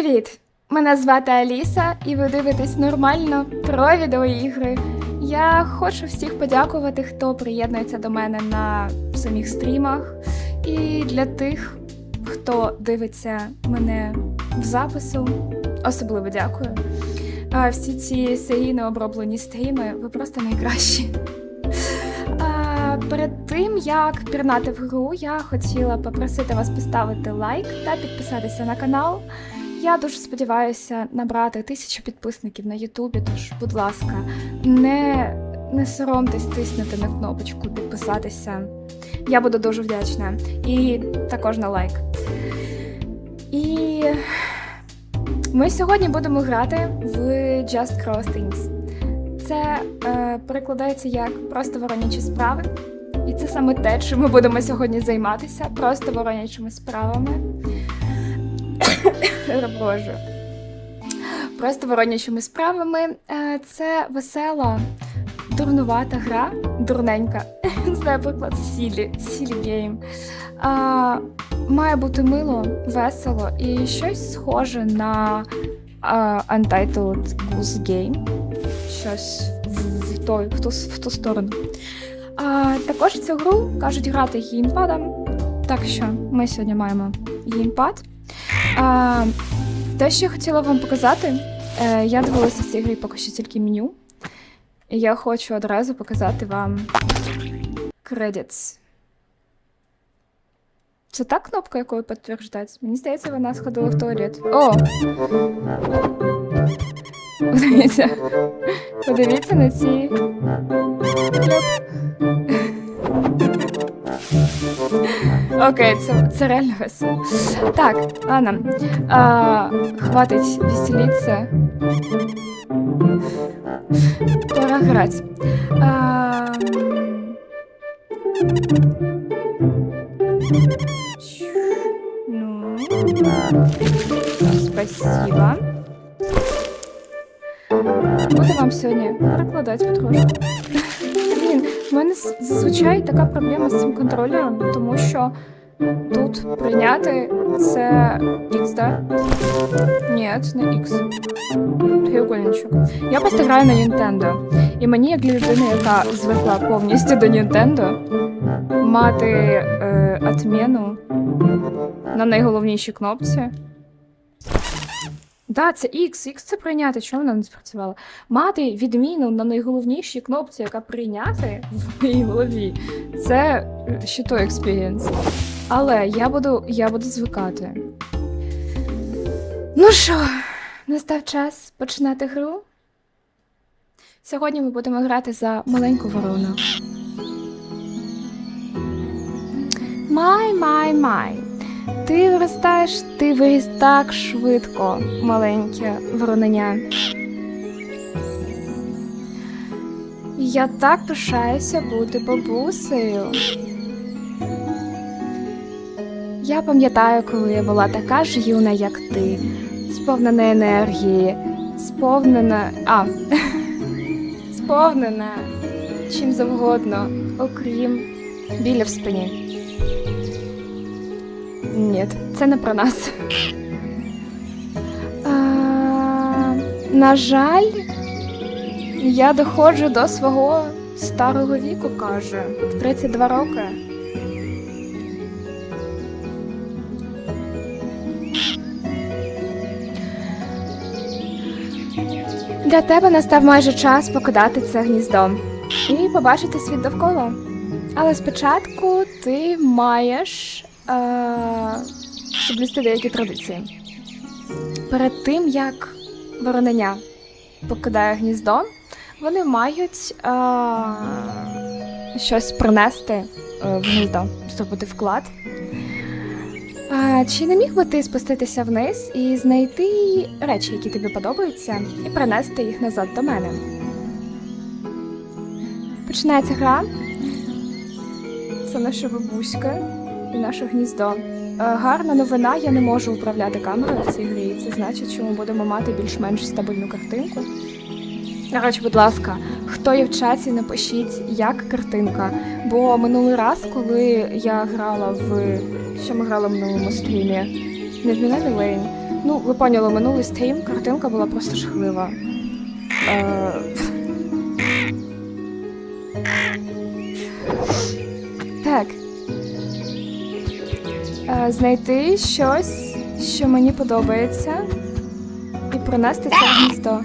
Привіт! Мене звати Аліса, і ви дивитесь нормально про відеоігри. Я хочу всіх подякувати, хто приєднується до мене на самих стрімах. І для тих, хто дивиться мене в запису, особливо дякую. Всі ці серійно оброблені стріми, ви просто найкращі. Перед тим, як пірнати в гру, я хотіла попросити вас поставити лайк та підписатися на канал. Я дуже сподіваюся набрати 1000 підписників на Ютубі, тож, будь ласка, не соромтесь тиснути на кнопочку підписатися. Я буду дуже вдячна. І також на лайк. І ми сьогодні будемо грати в Just Cross Things. Це перекладається як «Просто воронячі справи». І це саме те, чим ми будемо сьогодні займатися. Просто воронячими справами. Боже. Просто воронячими справами. Це весела, дурнувата гра. Дурненька. Не знаю, приклад Silly Game. Має бути мило, весело і щось схоже на Untitled Goose Game. Щось в ту сторону. Також цю гру кажуть грати геймпадом, так що ми сьогодні маємо геймпад. Те, що я хотіла вам показати, я дивилася в цій грі поки що тільки меню, і я хочу одразу показати вам credits. Це та кнопка, якою підтверджується? Мені здається, вона сходила в туалет. О! Подивіться на ці... Окей, це реально весело. Так, ладно. Хватить веселиться. Пора грати. Ну, спасибо. Буду вам сьогодні перекладати потрошку. Блін, в мене зазвичай така проблема з цим контролером, тому що тут прийняти це X, да? Ні, не X. Треугольничок. Я просто граю на Nintendo. І мені, як людина, яка звикла повністю до Nintendo, мати отміну на найголовнішій кнопці. Да, це X це прийняти, чому вона не спрацювала? Мати відміну на найголовнішій кнопці, яка прийняти в моїй голові, це ще той експірієнс. Але я буду звикати. Ну що, настав час починати гру. Сьогодні ми будемо грати за маленьку ворону. Май. Ти виріс так швидко, маленьке вороненя. Я так пишаюся бути бабусею. Я пам'ятаю, коли я була така ж юна, як ти, сповнена енергії, сповнена чим завгодно, окрім біля в спині. Ні, це не про нас. На жаль, я доходжу до свого старого віку, каже, в 32 роки. Для тебе настав майже час покидати це гніздо і побачити світ довкола. Але спочатку ти маєш соблюсти деякі традиції. Перед тим, як вороненя покидає гніздо, вони мають щось принести в гніздо, зробити вклад. Чи не міг би ти спуститися вниз і знайти речі, які тобі подобаються, і принести їх назад до мене? Починається гра. Це наша бабуська і наше гніздо. Гарна новина, я не можу управляти камерою в цій грі. Це значить, що ми будемо мати більш-менш стабільну картинку. Речі, будь ласка, хто є в чаті, напишіть, як картинка. Бо минулий раз, коли я грала що ми грали в минулому стрімі? Не в Millennium Lane. Ну, ви поняли, минулий стрім, картинка була просто жахлива. Так. Знайти щось, що мені подобається, і принести це в гніздо.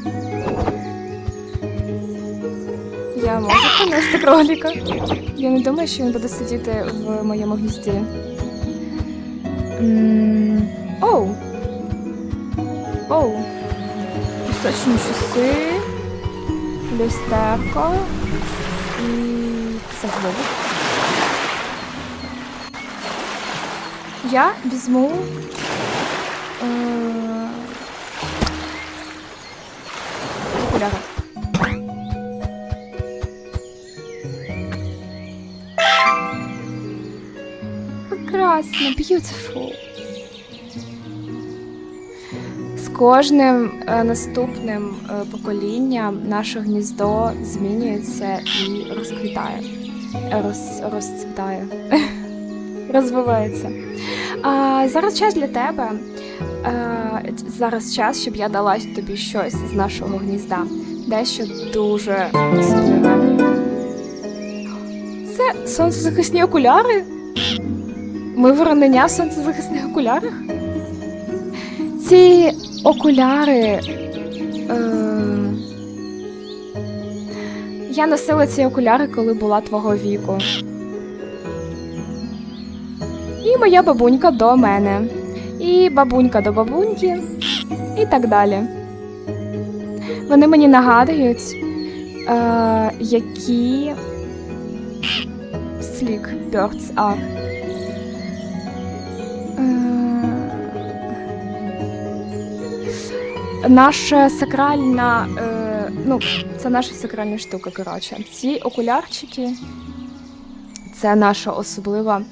Я можу принести кролика. Я не думаю, що він буде сидіти в моєму гнізді. Оу! Оу! Пісочні часи, люстерко і заглибок. Я візьму окуляри. Прекрасно, beautiful. З кожним наступним поколінням наше гніздо змінюється і розквітає. Розцвітає. Розвивається. Зараз час для тебе. Зараз час, щоб я дала тобі щось з нашого гнізда. Дещо дуже особливе. Це сонцезахисні окуляри? Ми воронення в сонцезахисних окулярах? Ці окуляри... Я носила ці окуляри, коли була твого віку. І моя бабунька до мене. І бабунька до бабуньки. І так далі. Вони мені нагадують, які sleek birds are. Наша сакральна, це наша сакральна штука, коротше. Ці окулярчики – це наша особлива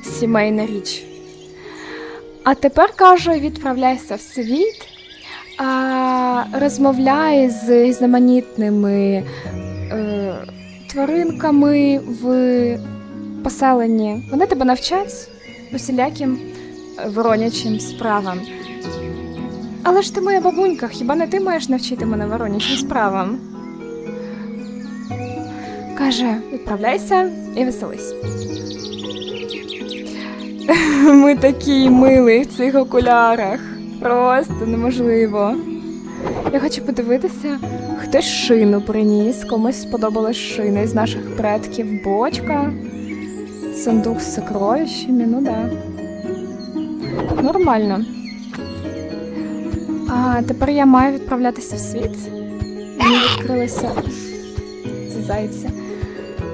сімейна річ. А тепер, кажу, відправляйся в світ, розмовляй з різноманітними тваринками в поселенні. Вони тебе навчать усіляким воронячим справам. Але ж ти моя бабунька, хіба не ти маєш навчити мене воронячим справам? Каже, відправляйся і веселись. Ми такі милі в цих окулярах. Просто неможливо. Я хочу подивитися, хтось шину приніс, комусь сподобалась шина з наших предків. Бочка, сундук з сокровищами, ну да. Нормально. А тепер я маю відправлятися в світ. Мені відкрилися... Це зайці.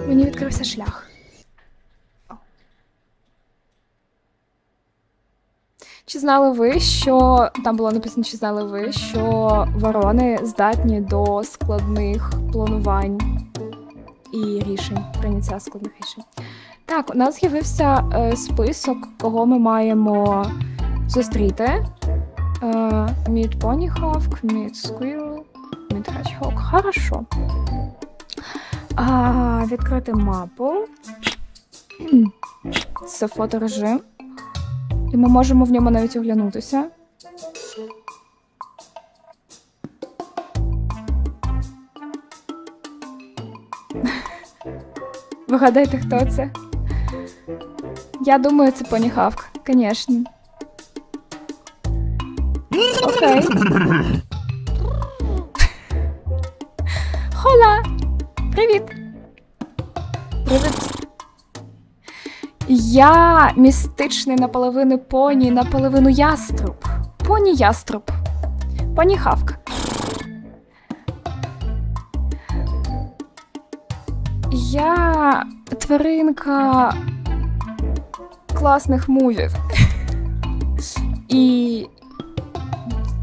Мені відкрився шлях. Чи знали ви, що... Там було написано, чи знали ви, що ворони здатні до складних планувань і рішень, прийняття складних рішень. Так, у нас з'явився список, кого ми маємо зустріти. Meet Ponyhawk, Meet Squirrel, Meet Hedgehog. Хорошо. Відкрити мапу. Це фоторежим. І ми можемо в ньому навіть оглянутися. Вигадайте, хто це? Я думаю, це Ponyhawk, звісно. Окей. Хола! Привіт! Привіт! Я містичний наполовину поні, наполовину яструб. Поні-яструб. Ponyhawk. Я тваринка класних мувів. І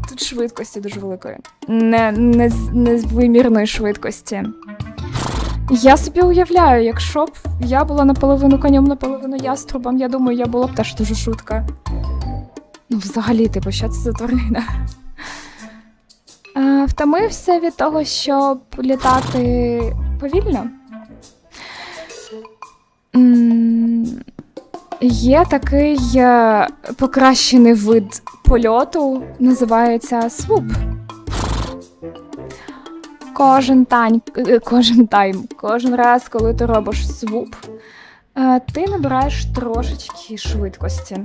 тут швидкості дуже великої. Невимірної швидкості. Я собі уявляю, якщо б я була наполовину конем, наполовину яструбом, я думаю, я була б теж дуже шутка. Ну, взагалі, типу, що це за тварина? Втомився від того, щоб літати повільно? Є такий покращений вид польоту називається свуп. Кожен раз, коли ти робиш свуп, ти набираєш трошечки швидкості.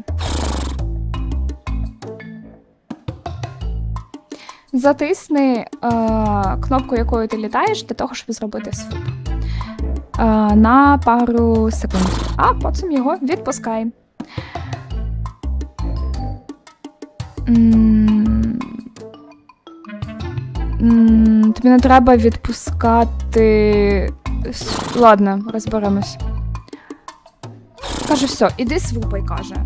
Затисни кнопку, якою ти літаєш, для того, щоб зробити свуп. На пару секунд. А потім його відпускай. Тобі не треба відпускати... Ладно, розберемось. Каже, все, іди свупай, каже.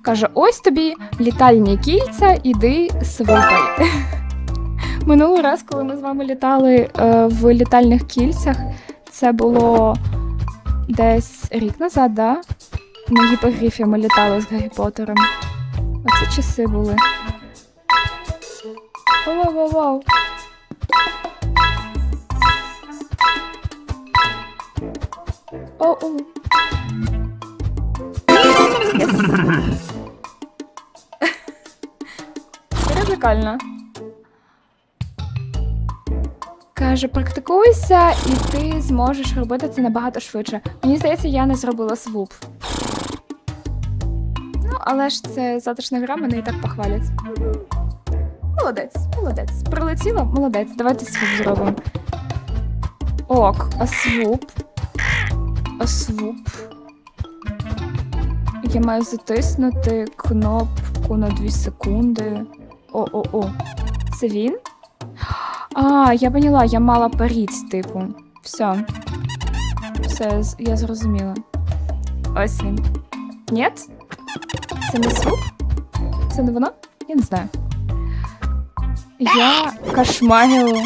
Каже, ось тобі літальні кільця, іди свупай. Минулий раз, коли ми з вами літали в літальних кільцях, це було десь рік назад, да? На гіпогрифі ми літали з Гаррі Поттером. Оце часи були. Вау-вау-вау. Оу. Радикально. Каже, практикуйся, і ти зможеш робити це набагато швидше. Мені здається, я не зробила свуп. Ну, але ж це затишна гра, мене і так похвалять. Молодець. Прилетіла? Молодець. Давайте свуп зробимо. Ок, а свуп? Я маю затиснути кнопку на 2 секунди. О. Це він? А, я поняла, я мала паріть, типу. Все, я зрозуміла. Ось він. Нєт? Це не свуп? Це не воно? Я не знаю. Я кошмарю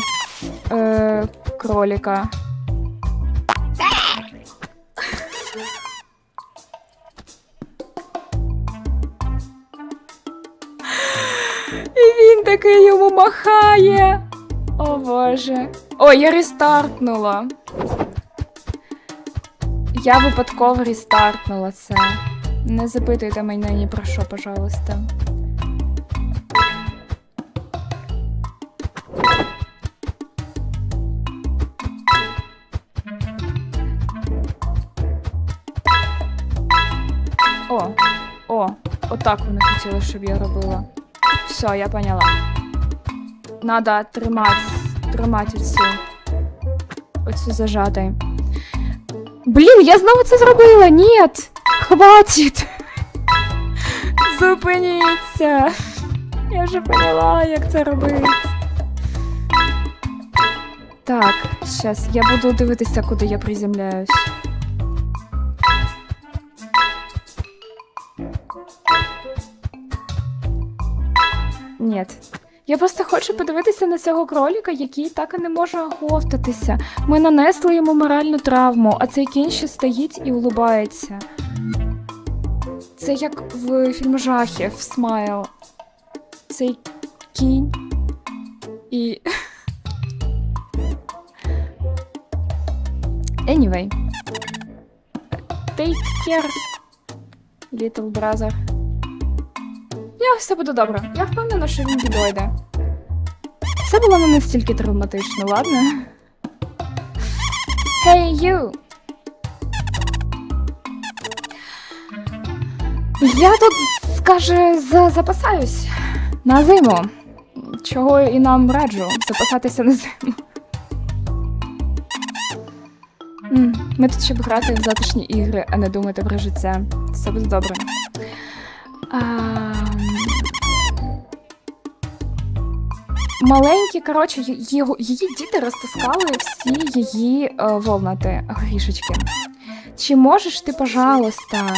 кролика. І він такий йому махає. О боже. О, я рестартнула. Я випадково рестартнула це. Не запитуйте мене ні про що, пожалуйста. Отак вони хотіли, щоб я робила. Все, я поняла. Надо тримати оцю зажатой. Блін, я знову це зробила! Нет! Хватить! Зупиніться! Я вже поняла, як це робити. Так, щас, я буду дивитися, куди я приземляюсь. Нет. Я просто хочу подивитися на цього кролика, який так і не може оговтатися. Ми нанесли йому моральну травму, а цей кінь ще стоїть і улыбається. Це як в фільмі жахів «Смайл». Цей кінь і... Anyway. Take care, little brother. Все буде добре. Я впевнена, що він відійде. Це було не настільки травматично, ладно? Hey, you! Я тут, скаже, запасаюсь на зиму. Чого і нам раджу запасатися на зиму. Ми тут щоб грати в затишні ігри, а не думати про життя. Все буде добре. Маленькі, коротше, її діти розтаскали всі її волнати грішечки. Чи можеш ти, пожалуйста,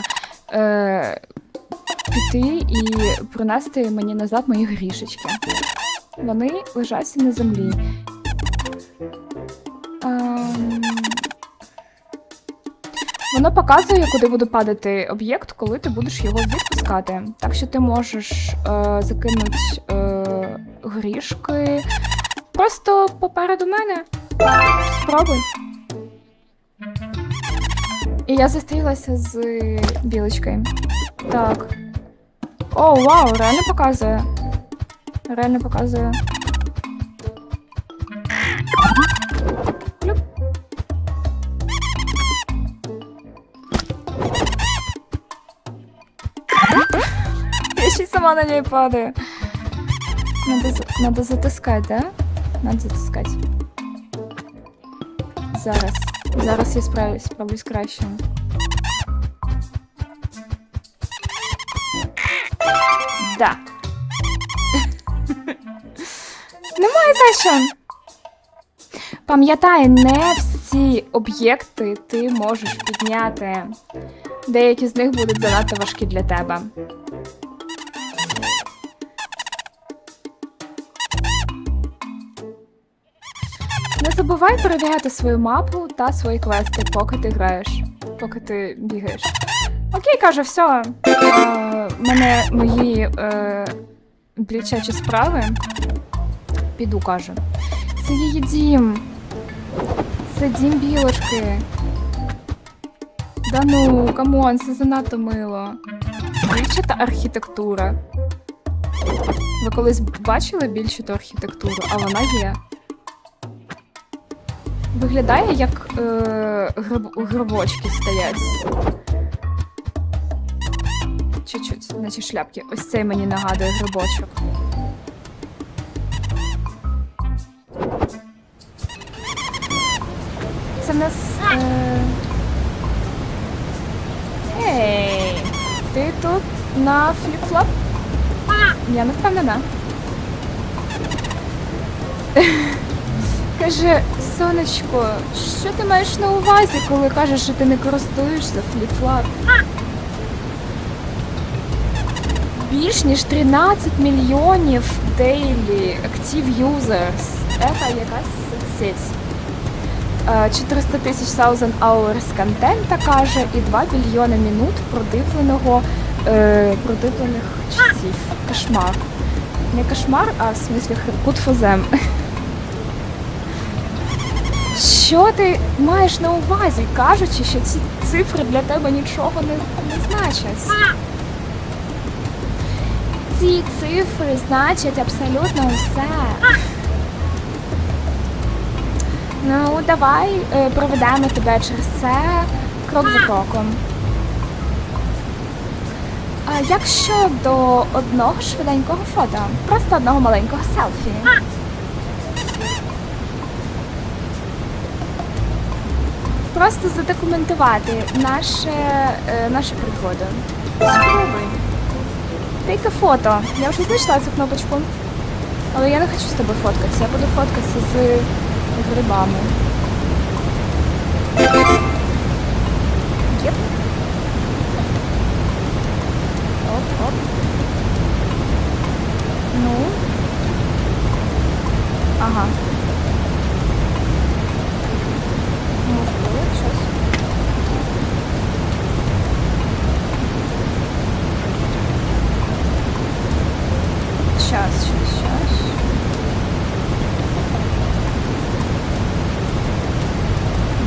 піти і принести мені назад мої грішечки? Вони лежать на землі. Воно показує, куди буде падати об'єкт, коли ти будеш його відпускати. Так що ти можеш закинути грішки просто попереду мене. Спробуй. І я зустрілася з білочкою. Так. О, вау, реально показує. Реально показує. Плюп. Я ще й сама на ній падаю. Надо затискати, да? Надо затискати. Зараз я справлюсь краще. Да. Немає за що. Пам'ятай, не всі об'єкти ти можеш підняти. Деякі з них будуть занадто важкі для тебе. Не забувай перевіряти свою мапу та свої квести, поки ти граєш, поки ти бігаєш. Окей, каже, все. Мене мої блічачі справи. Піду, каже. Це її дім. Це дім білочки. Да ну, камон, це занадто мило. Більчата архітектура. Ви колись бачили більчату архітектуру? А вона є. Виглядає, як грибочки стоять. Чуть-чуть на ці шляпки. Ось цей мені нагадує грибочок. Це в нас... Ей! Ти тут на фліп-флоп? Я не впевнена. Каже, сонечко, що ти маєш на увазі, коли кажеш, що ти не користуєшся фліп-флоп? Більш ніж 13 мільйонів daily active users. Це якась соцсеть. 400 тисяч hours контента, каже, і 2 мільйони минут продивлених часів. Кошмар. Не кошмар, а в смислі good for them. Що ти маєш на увазі, кажучи, що ці цифри для тебе нічого не значать? Ці цифри значать абсолютно все. Ну, давай проведемо тебе через це крок за кроком. А як щодо одного швиденького фото? Просто одного маленького селфі. Просто задокументувати нашу пригоду. Спробуй. Take a фото. Я вже знайшла цю кнопочку. Але я не хочу з тобою фоткатися. Я буду фоткатися з грибами. Єп. Оп-оп. Ну. Ага. Сейчас.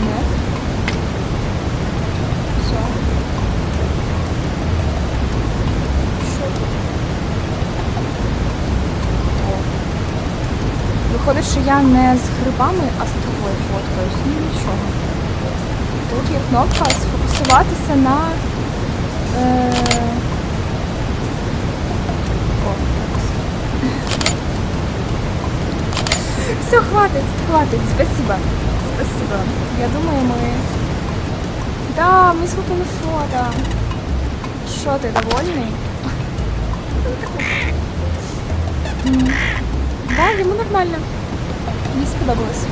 Нет. Все. Що тут? О. Виходить, що я не з грибами, а з тобою фоткаюсь. Ну нічого. Тут є кнопка сфокусуватися на... Все, хватит, спасибо. Я думаю, мы... Да, мы сфотали фото. Что, ты довольный? Да, ему нормально. Мені сподобалось.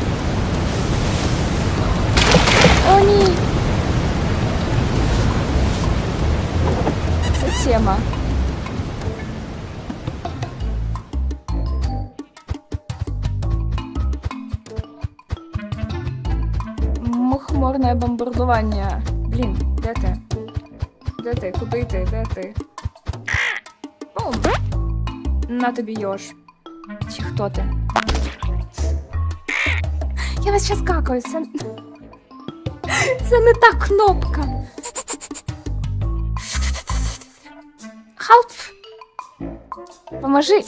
О, ні! Це тема. Мухоморне бомбардування. Блін, де ти? Де ти? Куди йти? Де ти? Бум! На тобі йош. Чи хто ти? Я вас щас какаю, це не та кнопка. Help! Поможи!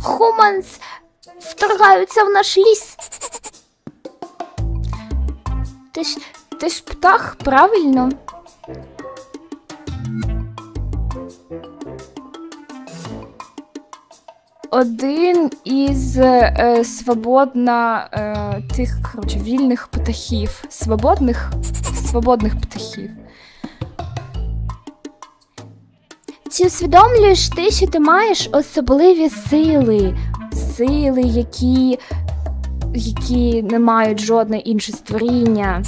Хуманс вторгаються в наш ліс. Ти ж птах, правильно? Один із вільних птахів. Свободних птахів. Чи усвідомлюєш ти, що ти маєш особливі сили? Сили, які не мають жодне інше створіння.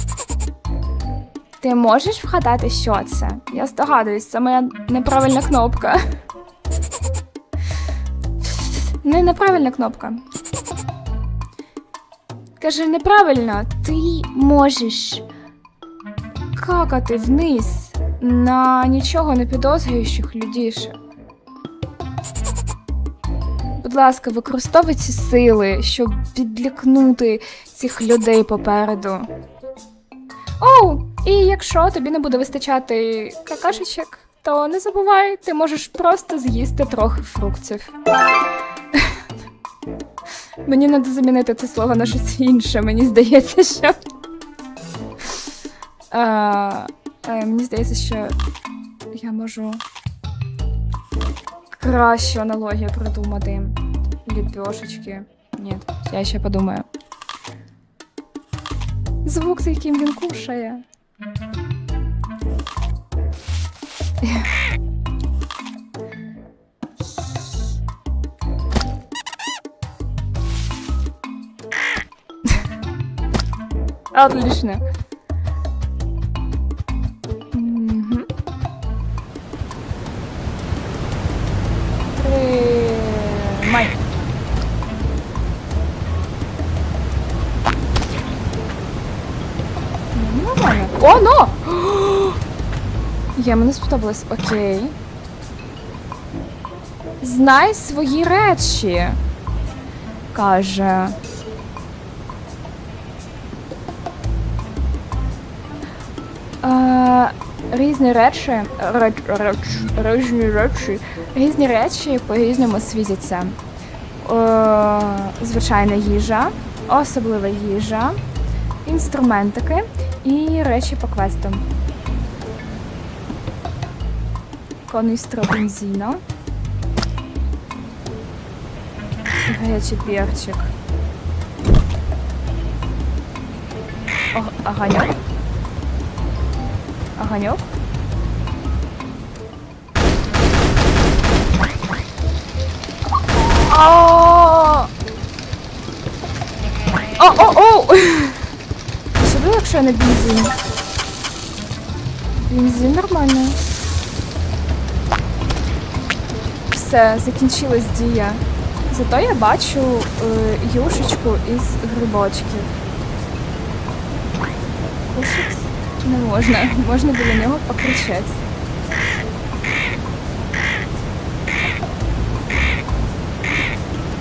Ти можеш вгадати, що це? Я здогадуюсь, це моя неправильна кнопка. Неправильна кнопка. Каже, неправильно. Ти можеш какати вниз на нічого не підозрюючих людішек. Будь ласка, використовуй ці сили, щоб відлякнути цих людей попереду. Оу! І якщо тобі не буде вистачати какашечок, то не забувай, ти можеш просто з'їсти трохи фруктів. Мені треба замінити це слово на щось інше, мені здається, що... Мені здається, що я можу кращу аналогію придумати. Ліпешечки. Ні, я ще подумаю. Звук, за яким він кушає. Отлично. Тримай. Нормально. О, но! Мені сподобалось. Окей. Знай свої речі, каже. Різні речі по-різному світяться. Звичайна їжа, особлива їжа, інструментики і речі по квестам. Каністра бензина. Гарячий перчик. Огоньок. Огоньок. О-о-о! Що було, якщо я на бензин? Бензин нормально. Все, закінчилась дія. Зато я бачу юшечку із грибочків. Кушать не можна. Можна біля нього покричати.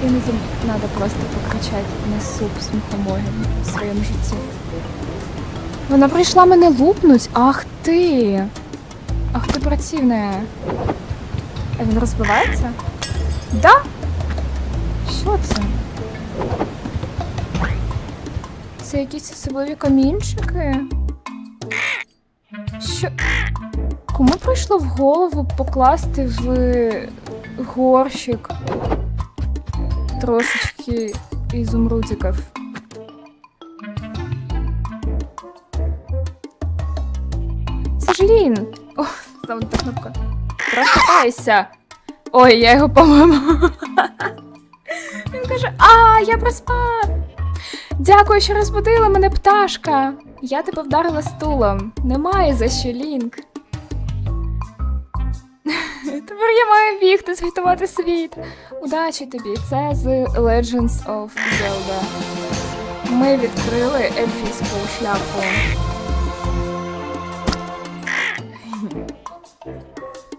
Іноді треба просто покричати на суп з мухомором в своєму житті. Вона прийшла мене лупнуть. Ах ти! Ах ти працівна. А він розбивається? Да? Що це? Це якісь особливі камінчики? Що? Кому прийшло в голову покласти в горщик трошечки ізумрудиків? Це ж Лін! О, там та кнопка. Просипайся! Ой, я його, по-моєму. Він каже, я проспав! Дякую, що розбудила мене, пташка! Я тебе вдарила стулом. Немає за що, Лінк. Тепер я маю бігти, звітувати світ. Удачі тобі, це з Legends of Zelda. Ми відкрили ельфійську шляпу.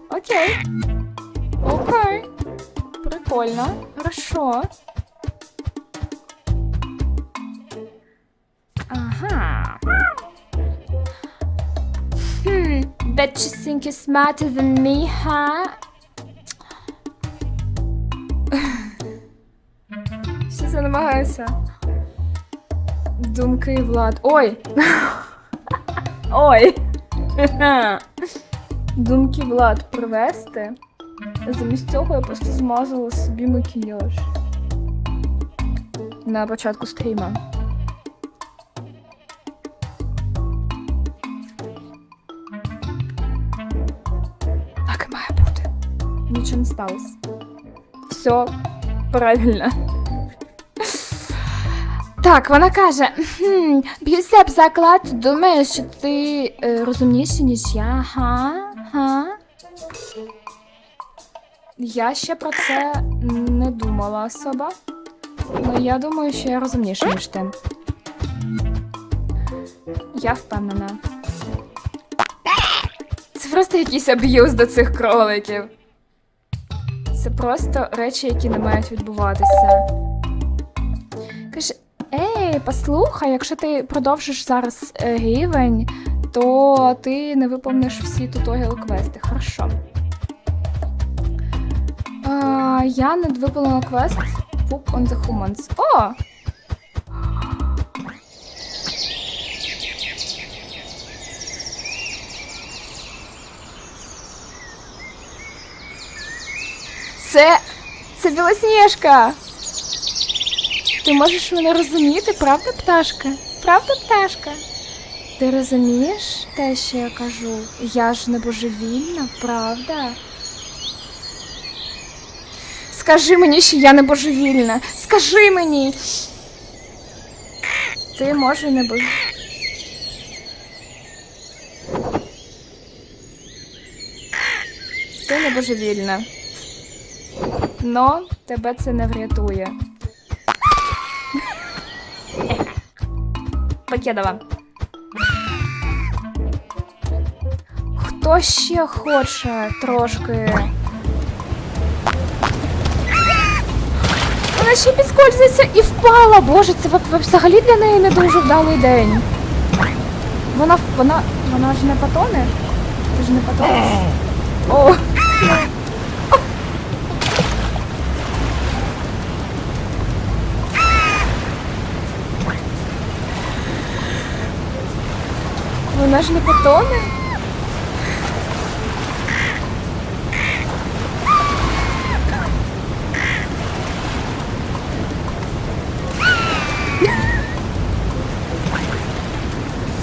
Окей. Окей. Прикольно. Хорошо. Ага. Bet you think you're smarter than me, huh? намагаюся. Думки, Влад. Ой! Ой! Думки, Влад, привести. Замість цього я просто змазала собі макіяж. На початку стріма. Так і має бути. Нічого не сталося. Все правильно. Так, вона каже, б'юся б заклад, думаєш, що ти розумніший, ніж я, га? Я ще про це не думала особо. Але я думаю, що я розумніша, ніж ти. Я впевнена. Це просто якийсь аб'юз до цих кроликів. Це просто речі, які не мають відбуватися. Каже, ей, послухай, якщо ти продовжиш зараз рівень, то ти не виповниш всі туторіал-квести. Хорошо. Я не виповнила квест Poop on the Humans. О! Це Білосніжка! Ти можеш мене розуміти, правда, пташка? Правда, пташка? Ти розумієш те, що я кажу? Я ж не божевільна, правда? Скажи мені, що я не божевільна. Скажи мені. Ти, може, не божевільна. Ти не божевільна. Но тебе це не врятує. Покедова. Хто ще хоче трошки... Вона ще підскользується і впала! Боже, це взагалі для неї не дуже вдалий день. Вона ж не потоне? Ти ж не потонеш? О! Вона ж не потоне?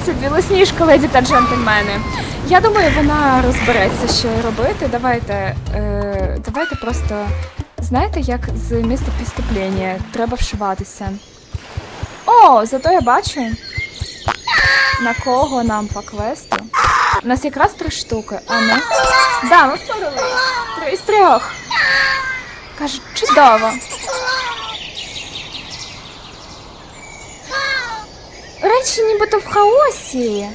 Це Білосніжка, леді та джентльмени. Я думаю, вона розбереться, що робити. Давайте просто, знаєте, як з місця преступлення. Треба вшиватися. О, зато я бачу, на кого нам по квесту. У нас якраз 3 штуки, а не? Да, ми впорали. 3 з 3. Кажу, чудово. Речі нібито в хаосі.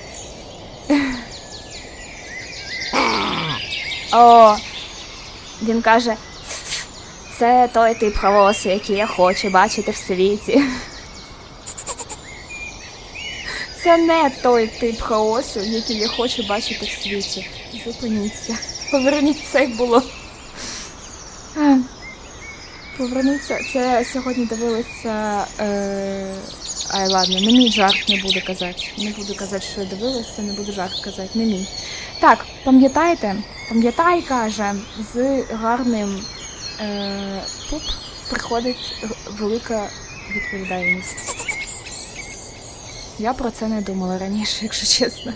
О, він каже, це той тип хаосу, який я хочу бачити в світі. Це не той тип хаосу, який я хочу бачити в світі. Зупиніться. Поверніться, як було. Поверніться. Це сьогодні дивилися... Ай, ладно, не мій жарт, не буду казати. Не буду казати, що я дивилася, не буду жарт казати, не мій. Так, пам'ятаєте? Пам'ятай, каже, з гарним пуп приходить велика відповідальність. Я про це не думала раніше, якщо чесно.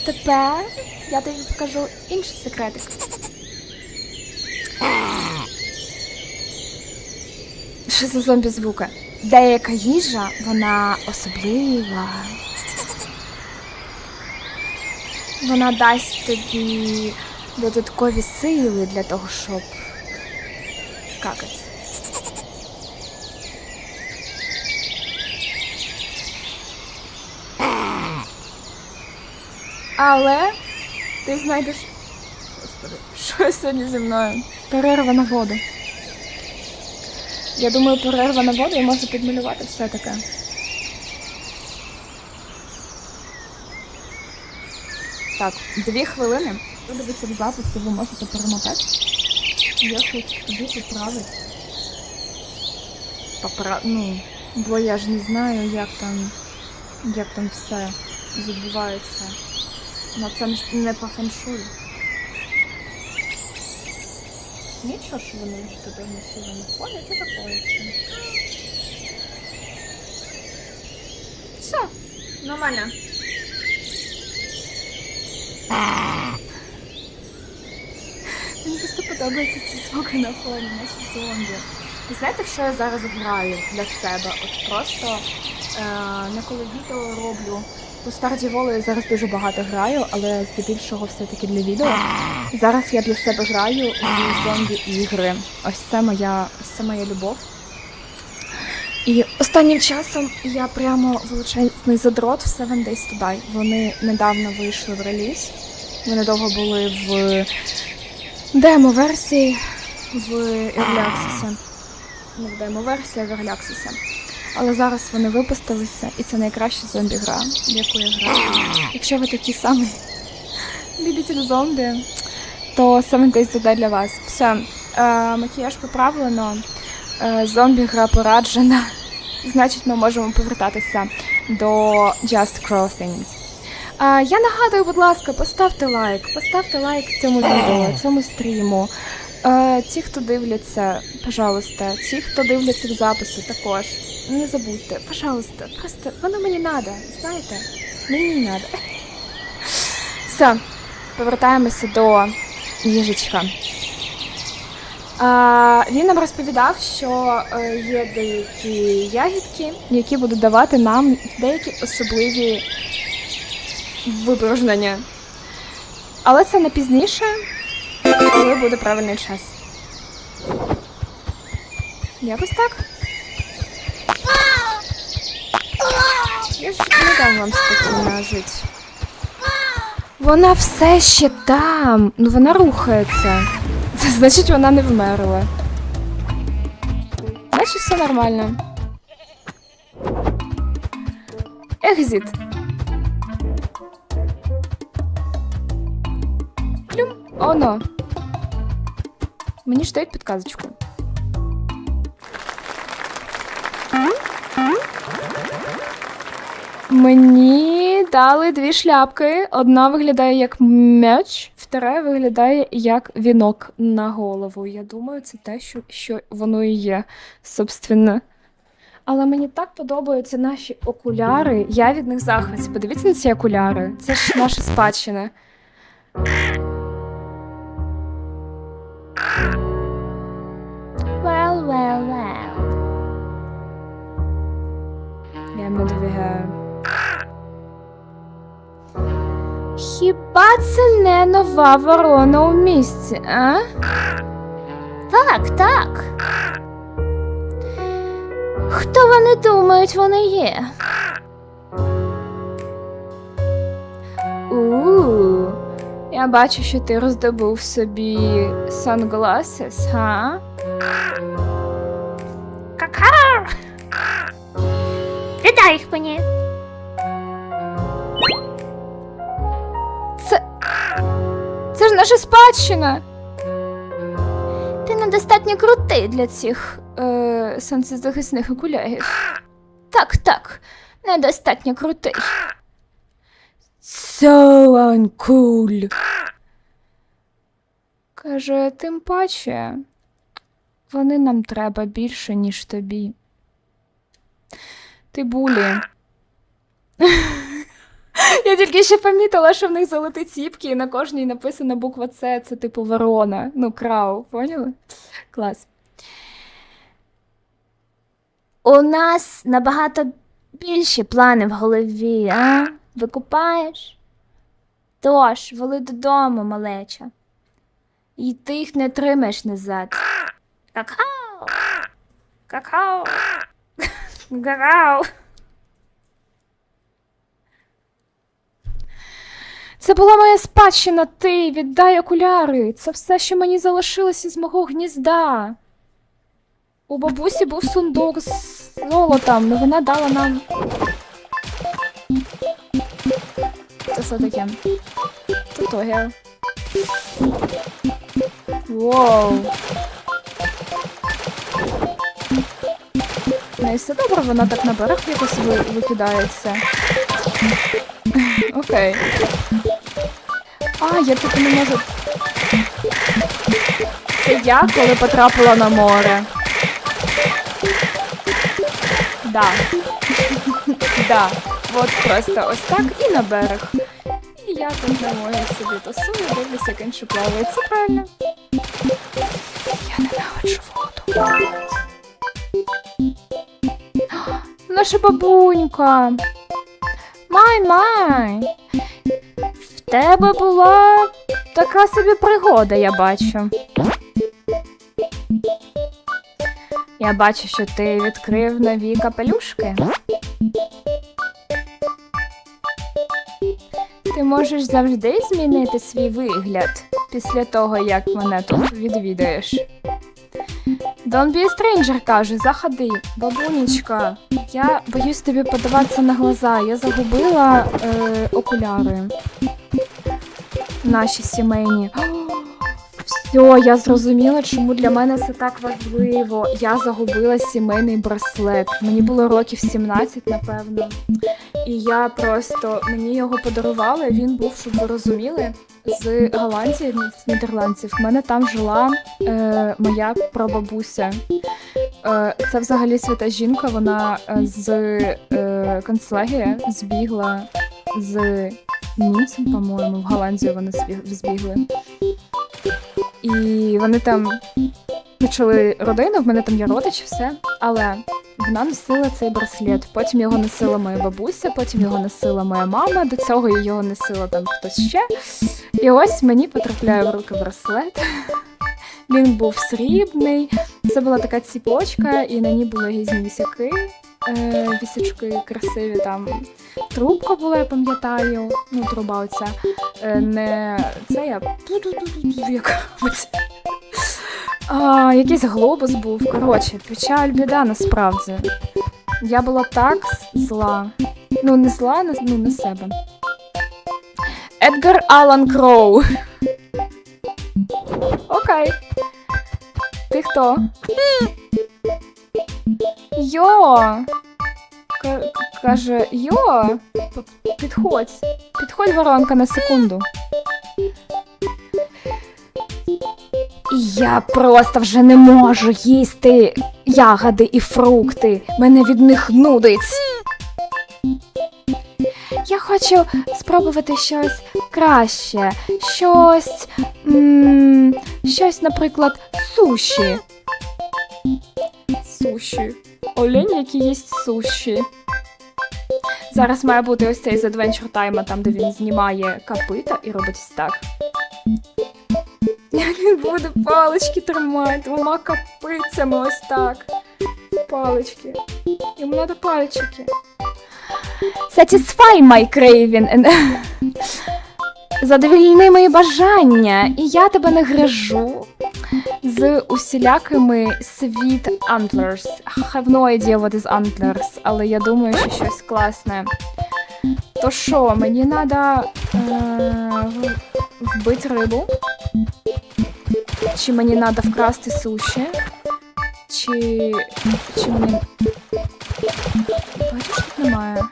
Тепер я тобі покажу інший секретик. Що за зомбі-звука? Деяка їжа, вона особлива. Вона дасть тобі додаткові сили для того, щоб какати. Але ти знайдеш... Господи, що сьогодні зі мною? Перерва на воду. Я думаю, перерва на воду і можу підмалювати все таке. Так, 2 хвилини. Хто дивиться в записі, ви можете перемотати. Я хочу собі поправити Ну, бо я ж не знаю, як там все відбувається. Ну, це не по феншуй. Нічого, що вони вже туди на сьогодні ходять, і такое все. Все, нормально. Мені просто подобаються ці звуки на фоні, наші зомбі. Ви знаєте, що я зараз граю для себе? От просто не коли відео роблю. По Старді Волу я зараз дуже багато граю, але здебільшого все-таки для відео. Зараз я для себе граю в зомбі-ігри. Ось це моя любов. І останнім часом я прямо величезний задрот в 7 Days to Die. Вони недавно вийшли в реліз. Вони довго були в демо-версії, в Early Access. Не в демо-версії, а в Early Access. Але зараз вони випустилися, і це найкраща зомбі-гра, в яку я граю. Якщо ви такі самі любитель зомбі, то 7 Days to Die для вас. Все, макіяж поправлено, зомбі-гра пораджена. Значить, ми можемо повертатися до Just Crow Things. Я нагадую, будь ласка, поставте лайк цьому відео, цьому стріму. Ті, хто дивляться, пожалуйста, ті, хто дивляться в записі, також. Не забудьте, пожалуйста, просто воно мені надо, знаєте? Мені надо. Все, повертаємося до їжечка. Він нам розповідав, що є деякі ягідки, які будуть давати нам деякі особливі випорожнення. Але це не пізніше, коли буде правильний час. Якось так. Я ж не дам вам спокійно жити. Вона все ще там. Ну вона рухається. Це значить, вона не вмерла. Значить, все нормально. Екзит. Плюм. Оно. Мені ж дають підказочку. Мені дали 2 шляпки. Одна виглядає як м'яч, втора виглядає як вінок на голову. Я думаю, це те, що воно і є, собственно. Але мені так подобаються наші окуляри. Я від них в захваті. Подивіться на ці окуляри. Це ж наша спадщина. Well. Я не довіряю. Хіба це не нова ворона у місті, а? Так. Хто вони думають, вони є? Я бачу, що ти роздобув собі sunglasses, га? Кака! Віддай їх мені. Це ж наша спадщина. Ти недостатньо крутий для цих сонцезахисних окулярів. Так, недостатньо крутий. So uncool. Каже, тим паче, вони нам треба більше, ніж тобі. Ти булі. Я тільки ще помітила, що в них золоті ціпки, і на кожній написана буква С, це типу ворона. Ну, крау, поняли? Клас. У нас набагато більші плани в голові, а? Викупаєш? Тож, вали додому, малеча. І ти їх не тримаєш назад. Какао! Какао! Какао! Це була моя спадщина, ти, віддай окуляри. Це все, що мені залишилося з мого гнізда. У бабусі був сундук з золотом, але вона дала нам... Це все таке. Туторіал. Воу. В неї все добре, вона так на берег якось викидається. Окей. А, я тут не можу... Це я, коли потрапила на море. Да. Да. От просто ось так і на берег. І я тут на морі собі тусую, дивлюся, як інші плавають. Це правильно. Я ненавиджу воду. Наша бабунька. Май. В тебе була така собі пригода, я бачу. Я бачу, що ти відкрив нові капелюшки. Ти можеш завжди змінити свій вигляд після того, як мене тут відвідаєш. Don't be a stranger, каже, заходи. Бабунечка, я боюсь тобі подаватися на глаза. Я загубила окуляри. Наші сімейні. Все, я зрозуміла, чому для мене це так важливо. Я загубила сімейний браслет. Мені було років 17, напевно. І я просто... Мені його подарували, він був, щоб ви розуміли, з Голландії, з Нідерландів. В мене там жила моя прабабуся. Це взагалі свята жінка, вона з концлагеря збігла з німцем, по-моєму, в Голландію вони збігли. І вони там почали родину, в мене там є родичі, все. Але вона носила цей браслет. Потім його носила моя бабуся, потім його носила моя мама, до цього його носила там хтось ще. І ось мені потрапляє в руки браслет. Він був срібний. Це була така ціпочка, і на ній були різні вісяки. Вісячки красиві, там трубка була, я пам'ятаю, ну труба оця, не це я якийсь глобус був, коротше, печаль, біда насправді. Я була так зла, ну не зла, ну на себе. Едгар Аллан Кроу. Окей. Ти хто? Йо! Каже, йо! Підходь, воронка, на секунду. Я просто вже не можу їсти ягоди і фрукти. Мене від них нудить. Я хочу спробувати щось краще. Щось, наприклад, суші. Суші. Олень, який їсть суші. Зараз має бути ось цей з Adventure Time, там, де він знімає копита і робить ось так. Він буде палички тримати, двома копицями ось так. Палички. Йому треба пальчики. Satisfy my craving. Задовільни мої бажання, і я тебе не грижу з усілякими sweet antlers. I have no idea what is antlers, але я думаю, що щось класне. То що, мені треба вбити рибу? Чи мені треба вкрасти суші? Чи мені... Бачиш, тут немає.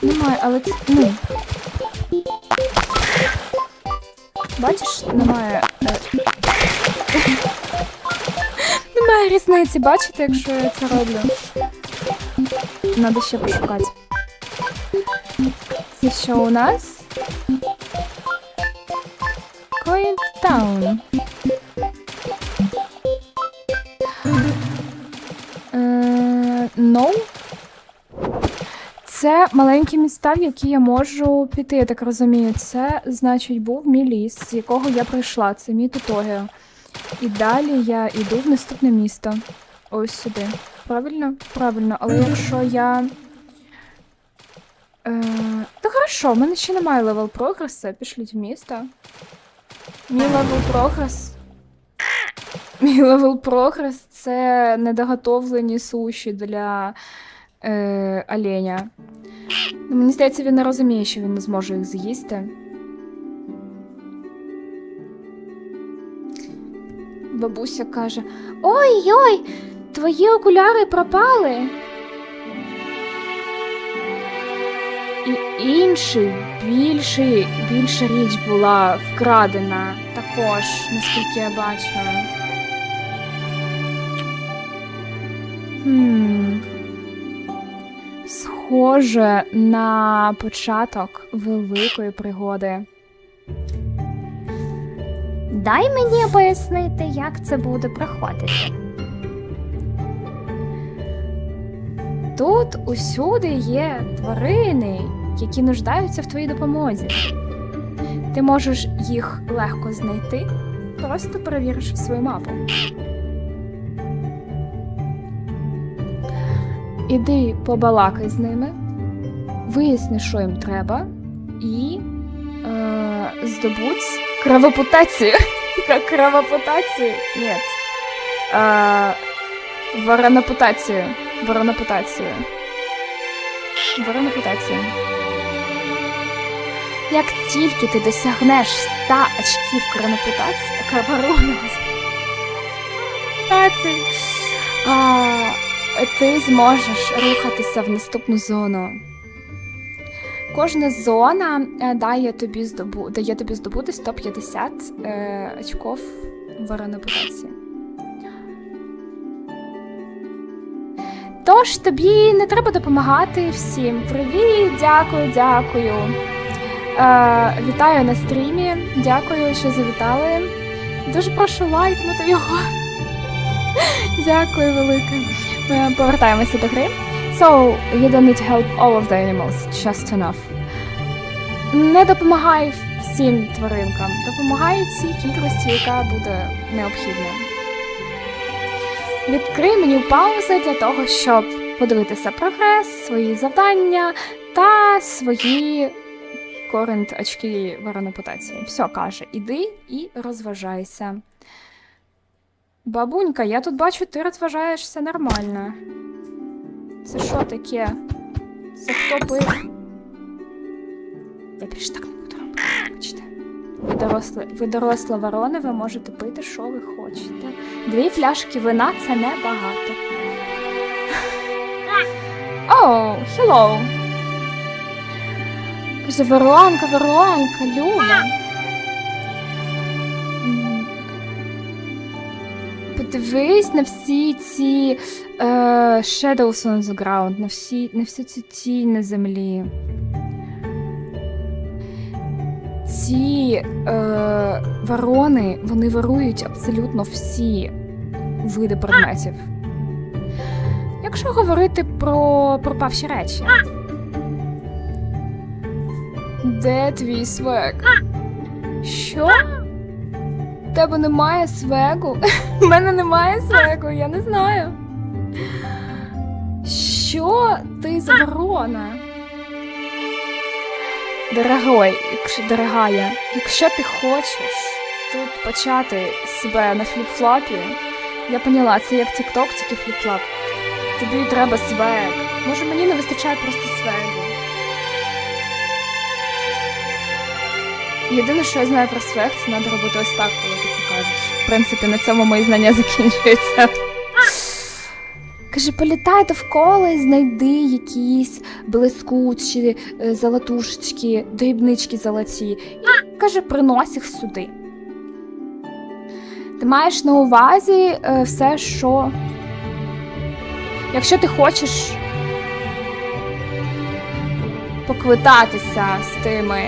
Немає, але... Ну... Бачиш, немає... Немає різниці, бачите, якщо я це роблю? Надо ще пошукати. Це що у нас? Coin Town. No. Це маленькі міста, в які я можу піти, я так розумію. Це, значить, був мій ліс, з якого я прийшла. Це мій Тутогіо. І далі я йду в наступне місто. Ось сюди. Правильно? Правильно. Але якщо я... Та хорошо, в мене ще немає левел прогресу. Пішліть в місто. Мій левел прогрес – це недоготовлені суші для оленя. Мені здається, він не розуміє, що він не зможе їх з'їсти. Бабуся каже: ой-ой, Твої окуляри пропали. І більша річ була вкрадена також, наскільки я бачу. Схоже на початок великої пригоди. Дай мені пояснити, як це буде проходити. Тут усюди є тварини, які нуждаються в твоїй допомозі. Ти можеш їх легко знайти, просто перевіривши свою мапу. Іди побалакай з ними, виясни, що їм треба, і здобудь кровопутацію. Кровопутацію? Ні. Воронопутацію. Як тільки ти досягнеш 100 очків коронопутації, ти зможеш рухатися в наступну зону. Кожна зона дає тобі здобути 150 очків воронопутації. Тож, тобі не треба допомагати всім. Привіт, дякую. Вітаю на стрімі, дякую, що завітали. Дуже прошу лайкнути його. Дякую велике. Ми повертаємося до гри. So, you don't need to help all of the animals, just enough. Не допомагай всім тваринкам, допомагай цій кількості, яка буде необхідна. Відкрий меню паузи для того, щоб подивитися прогрес, свої завдання та свої корент очки воронопутації. Все, каже, іди і розважайся. Бабунька, я тут бачу, ти розважаєшся нормально. Це що таке? Це хто пив? Я більше так не буду робити, бачите. Ви доросла ворона, ви можете пити, що ви хочете. 2 фляшки вина – це небагато. Оу, hello. Каже, Воронка, Люба. Подивись на всі ці shadows on the ground, на всю цю тінь на землі. Ці ворони, вони ворують абсолютно всі види предметів. Якщо говорити про пропавші речі. Де твій свек? Що? У тебе немає свегу? У мене немає свегу, я не знаю. Що ти за ворона? Дорогая, якщо ти хочеш тут почати себе на фліп-флопі, я поняла, це як TikTok, тільки фліп-флоп. Тобі треба свег. Може, мені не вистачає просто свегу. Єдине, що я знаю про свег, це треба робити ось так, коли ти це кажеш. В принципі, на цьому мої знання закінчуються. Каже, політай довкола і знайди якісь блискучі золотушечки, дрібнички золоті. І, каже, принось їх сюди. Ти маєш на увазі все, що... Якщо ти хочеш поквитатися з тими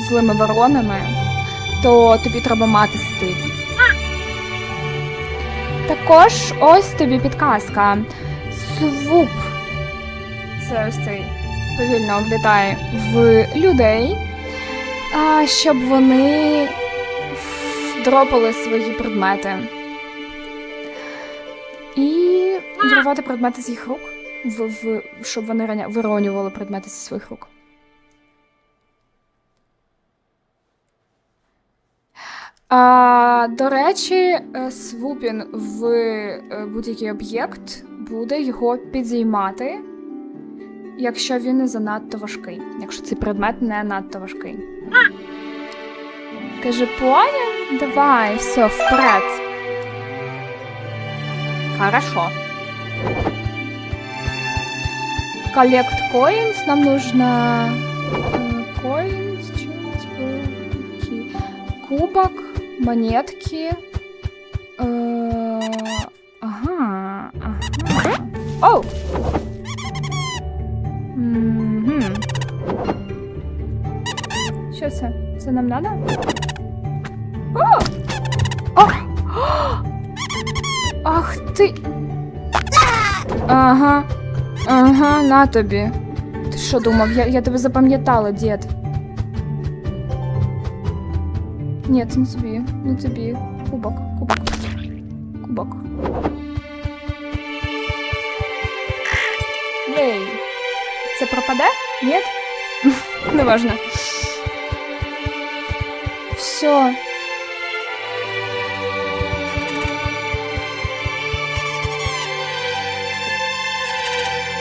злими воронами, то тобі треба мати стиль. Також ось тобі підказка. Свуп. Це ось цей повільно влітає в людей, щоб вони дропали свої предмети. І вирвати предмети з їх рук, щоб вони виронювали предмети зі своїх рук. До речі, свупін в будь-який об'єкт буде його підіймати, якщо він не занадто важкий, якщо цей предмет не надто важкий. Каже, поняв? Давай, все, вперед. Хорошо. Collect coins. Нам нужно... Coins. Кубок. Монетки. Ага. Оу! Що це? Це нам надо? О! О! Ах ти! Ага, на тобі. Ти що думав? Я тебе запам'ятала, дід. Ні, не тобі. Кубок. Єй. Це пропаде? Ні? Неважно. Все.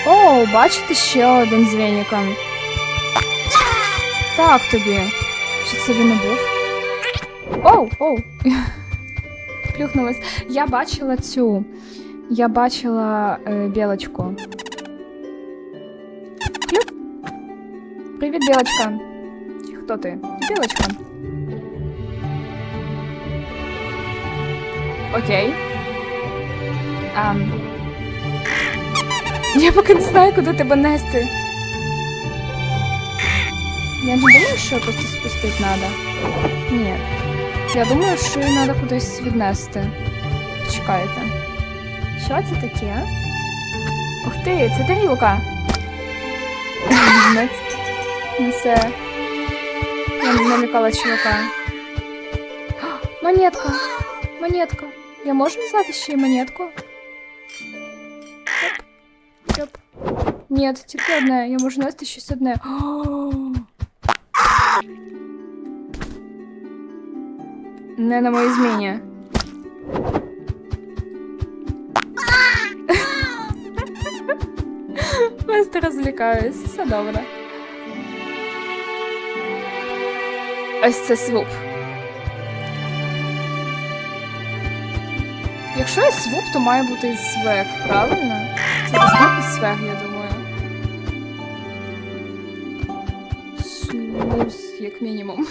О, бачите, ще один з веніком. Так тобі. Чи це він не був? Оу. Плюхнулась. Я бачила білочку. Клюк. Привіт, білочка. Хто ти? Ти білочка. Окей. Я поки не знаю, куди тебе нести. Я не думаю, що просто спустити треба. Ні. Я думаю, що її треба кудись віднести. Почекайте. Що це таке? Ух ти, це тарілка. Несе. Я не налякала чувака. Монетка. Я можу взяти ще й монетку? Оп. Ні, тільки одне. Я можу нести щось одне. Не на моїй зміні. Просто розвлікаюсь. Все добре. Ось це свуп. Якщо є свуп, то має бути і свек, правильно? Це свуп і свек, я думаю. Смус, як мінімум.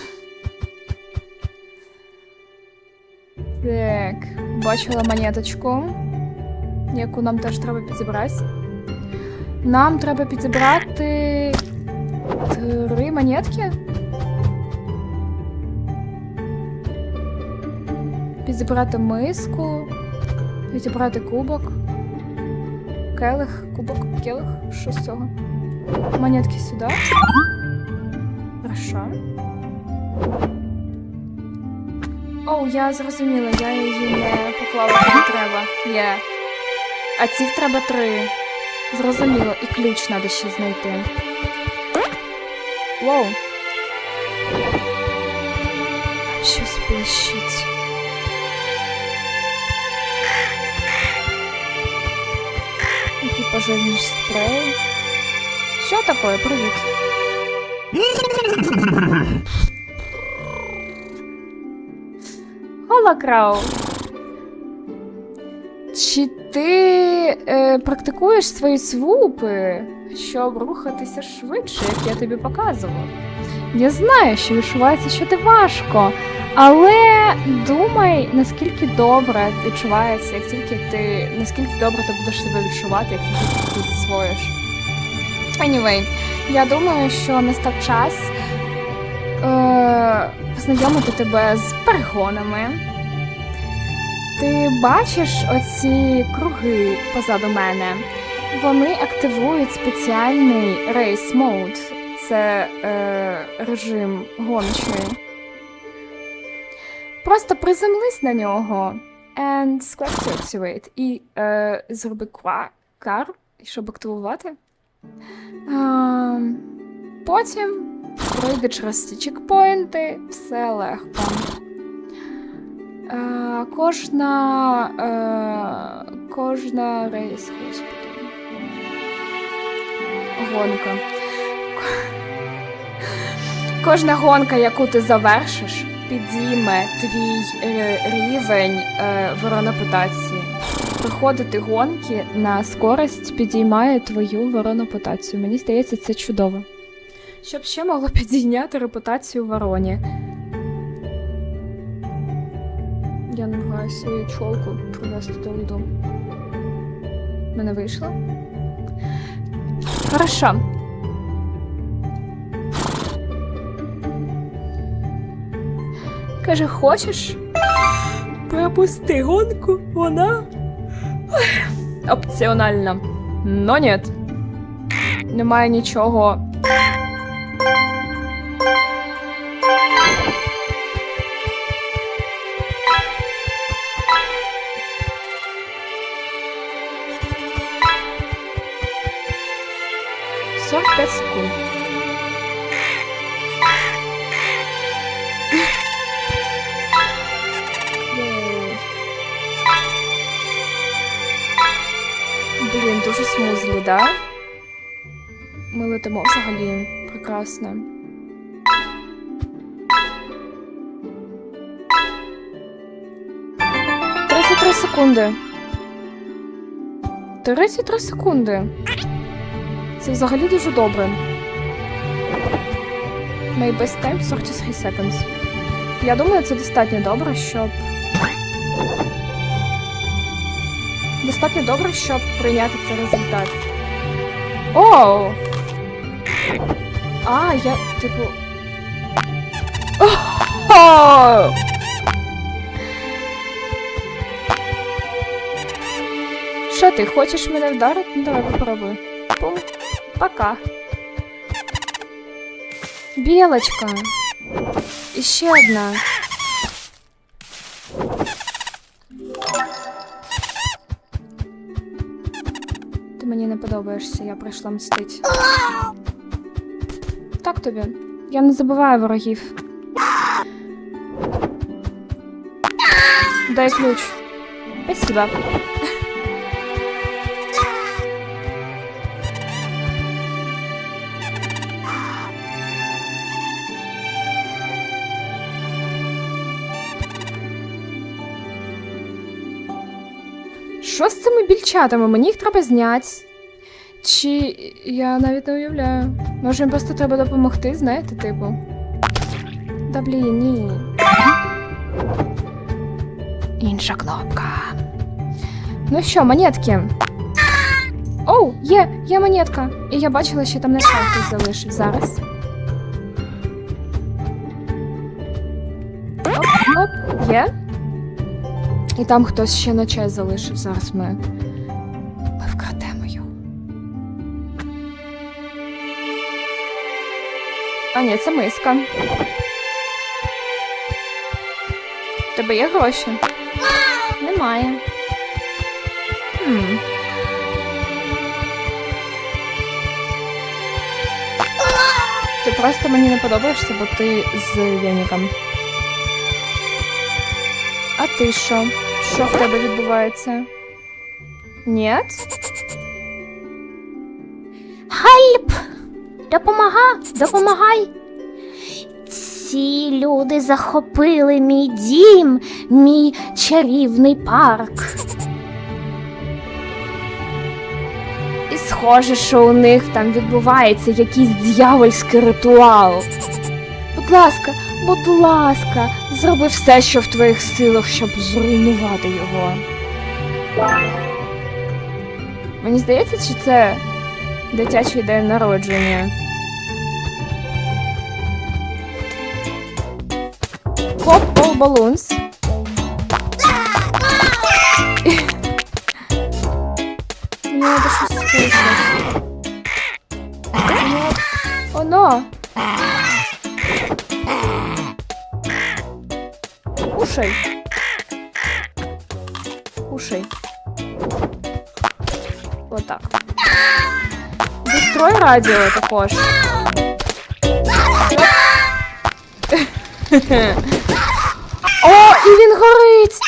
Так, бачила монеточку, яку нам теж треба підзібрати. Нам треба підзібрати 3 монетки. Підзібрати миску, підзібрати кубок, келих, що з цього? Монетки сюди. Хорошо. Оу, я зрозуміла, я її не поклала, куди треба. Є. А цих треба 3. Зрозуміло, і ключ треба ще знайти. Воу. Щось блищить. Який пожежний спрей. Що таке? Привіт. Холокрау. Чи ти практикуєш свої свупи, щоб рухатися швидше, як я тобі показував? Я знаю, що відчувається, що ти важко, але думай, наскільки добре відчувається, наскільки добре ти будеш себе відчувати, як тільки ти засвоїш. Anyway, я думаю, що настав час познайомити тебе з перегонами. Ти бачиш оці круги позаду мене? Вони активують спеціальний Race Mode. Це режим гонки. Просто приземлись на нього and square to activate. І зроби кар, щоб активувати. Потім пройди через ці чекпоінти, все легко. Кожна рейс, господи. Гонка. Кожна гонка, яку ти завершиш, підійме твій рівень в репутації. проходити гонки на скорость підіймає твою воронопутацію. Мені здається, це чудово. Щоб ще могло підійняти репутацію вороні. Я намагаюся свою чолку привести до ладу. Мене вийшло? Хорошо. Каже, хочеш? Пропусти гонку, вона опціональна. Но нет. Немає нічого. Сорок 5 секунд. Блін, дуже смузлі, да? Ми летимо взагалі прекрасно. «33 секунди. 33 секунди. Це взагалі дуже добре. My best time 43 seconds. Я думаю, це достатньо добре, щоб... Достатньо добре, щоб прийняти цей результат. Оу! А, я, типу... О! Що ти, хочеш мене вдарити? Ну, давай попробуй. Пум. Пока. Білочка. І ще одна. Ти мені не подобаєшся, я прийшла мстить. Так тобі. Я не забуваю ворогів. Дай ключ. Спасибо. Що з цими більчатами? Мені їх треба зняти. Чи... я навіть не уявляю. Може, їм просто треба допомогти, знаєте, типу? Да блін, ні. Інша кнопка. Ну що, монетки? Оу, є монетка. І я бачила, що там на хтось залишив. Зараз. Оп, є. І там хтось ще на чай залишив. Зараз ми вкрадемо його. А ні, це миска. В тебе є гроші? Немає. Ти просто мені не подобаєшся, бо ти з веніком. А ти що? Що в тебе відбувається? Нет? Хальп! Допомагай! Ці люди захопили мій дім, мій чарівний парк. І схоже, що у них там відбувається якийсь дьявольський ритуал. Будь ласка, зроби все, що в твоїх силах, щоб зруйнувати його. Мені здається, чи це дитячий день народження? Pop all balloons. Мені треба щось слухати. Оно! Кушай. Вот так. Destroy радіо також. О, і він горить!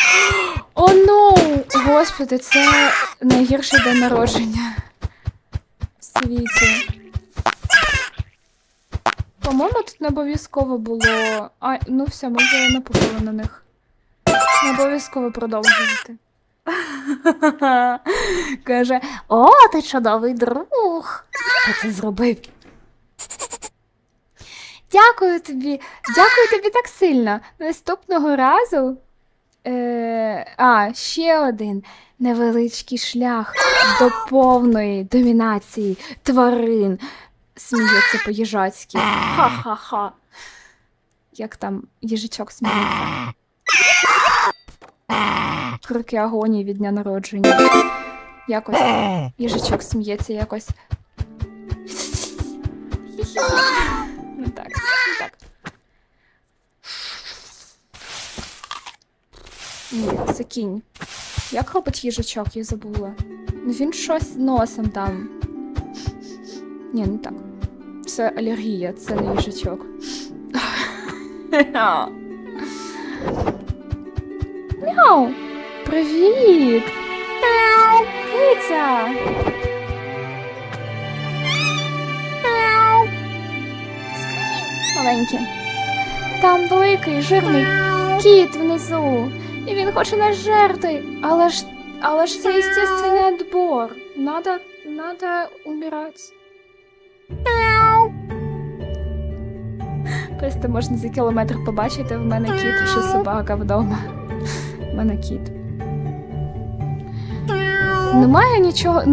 О, ноу! Господи, це найгірший день народження в світі. По-моєму, тут не обов'язково було... А, ну все, може я напукала на них. Не обов'язково продовжувати. Каже, О, ти чудовий друг. хто це зробив? Дякую тобі так сильно. Наступного разу. Ще один невеличкий шлях до повної домінації тварин. Сміється по-їжацьки. Ха-ха-ха. Як там їжачок сміється? Крики агонії від дня народження. Якось їжачок сміється якось. Ну так, ну так. Ні, це кінь. Як робить їжачок, я забула. Ну він щось носом там. Ні, не так. Це алергія, це не їжачок. Мяу! Привіт! Мяу! Киця! Мяу! Маленький. Там великий, жирний кіт внизу. І він хоче нас жерти. Але ж це естественний отбор. Надо умирать. Просто можна за кілометр побачити, в мене кіт, вже собака вдома. В мене кіт. Немає нічого,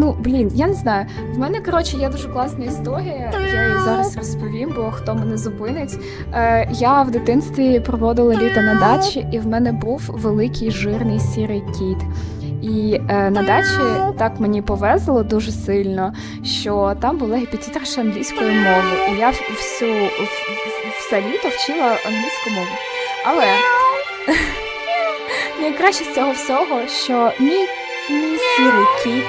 я не знаю. В мене, коротше, є дуже класна історія, я її зараз розповім, бо хто мене зупинить. Я в дитинстві проводила літо на дачі, і в мене був великий жирний сірий кіт. І на дачі так мені повезло дуже сильно, що там була репетиторша англійської мови, і я все літо вчила англійську мову. Але найкраще з цього всього, що мій сірий кіт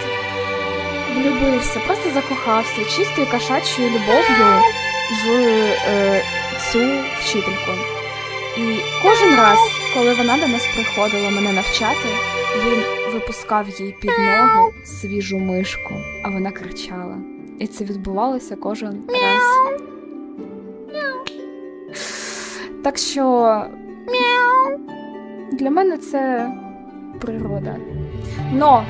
влюбився, просто закохався чистою кошачою любов'ю в цю вчительку. І кожен раз, коли вона до нас приходила мене навчати, він випускав їй під ноги свіжу мишку, а вона кричала. І це відбувалося кожен раз. Так що для мене це природа. Но,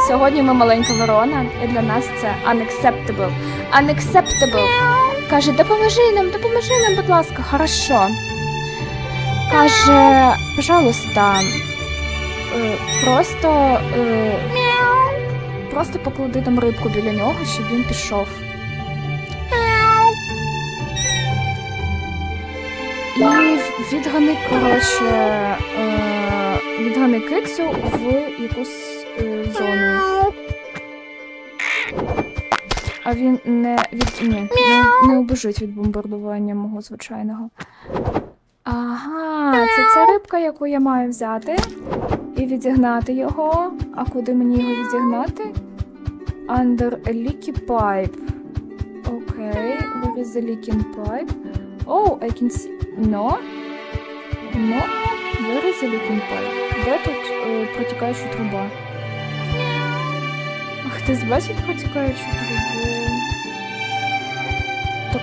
сьогодні ми маленька ворона, і для нас це unacceptable. Unacceptable. Каже, допоможи нам, будь ласка. Хорошо. Каже, пожалуйста, просто поклади там рибку біля нього, щоб він пішов. І відгани кицю в якусь зону. А він не убежить від бомбардування мого звичайного. Ага, це ця рибка, яку я маю взяти і відігнати його. А куди мені його відігнати? Under a leaky pipe. Окей, where is the leaking pipe? Oh, I can see... No, where is the leaking pipe? Де тут протікаюча труба? Хтось бачить протікаючу трубу? Так,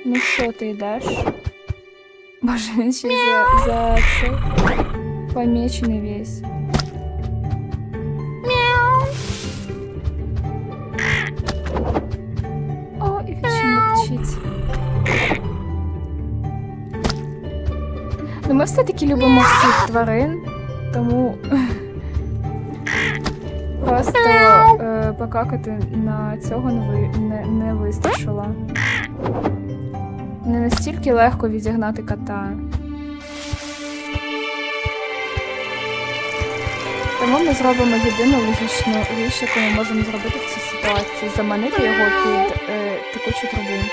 Ну що, ти йдеш? Боже, він ще за це помечений весь. О, і він ще мовчить. Ну, ми все-таки любимо всіх тварин, тому просто покакати на цього не вистачило. Не настільки легко відігнати кота. Тому ми зробимо єдину логічну річ, яку ми можемо зробити в цій ситуації. Заманити його під текучу трубу.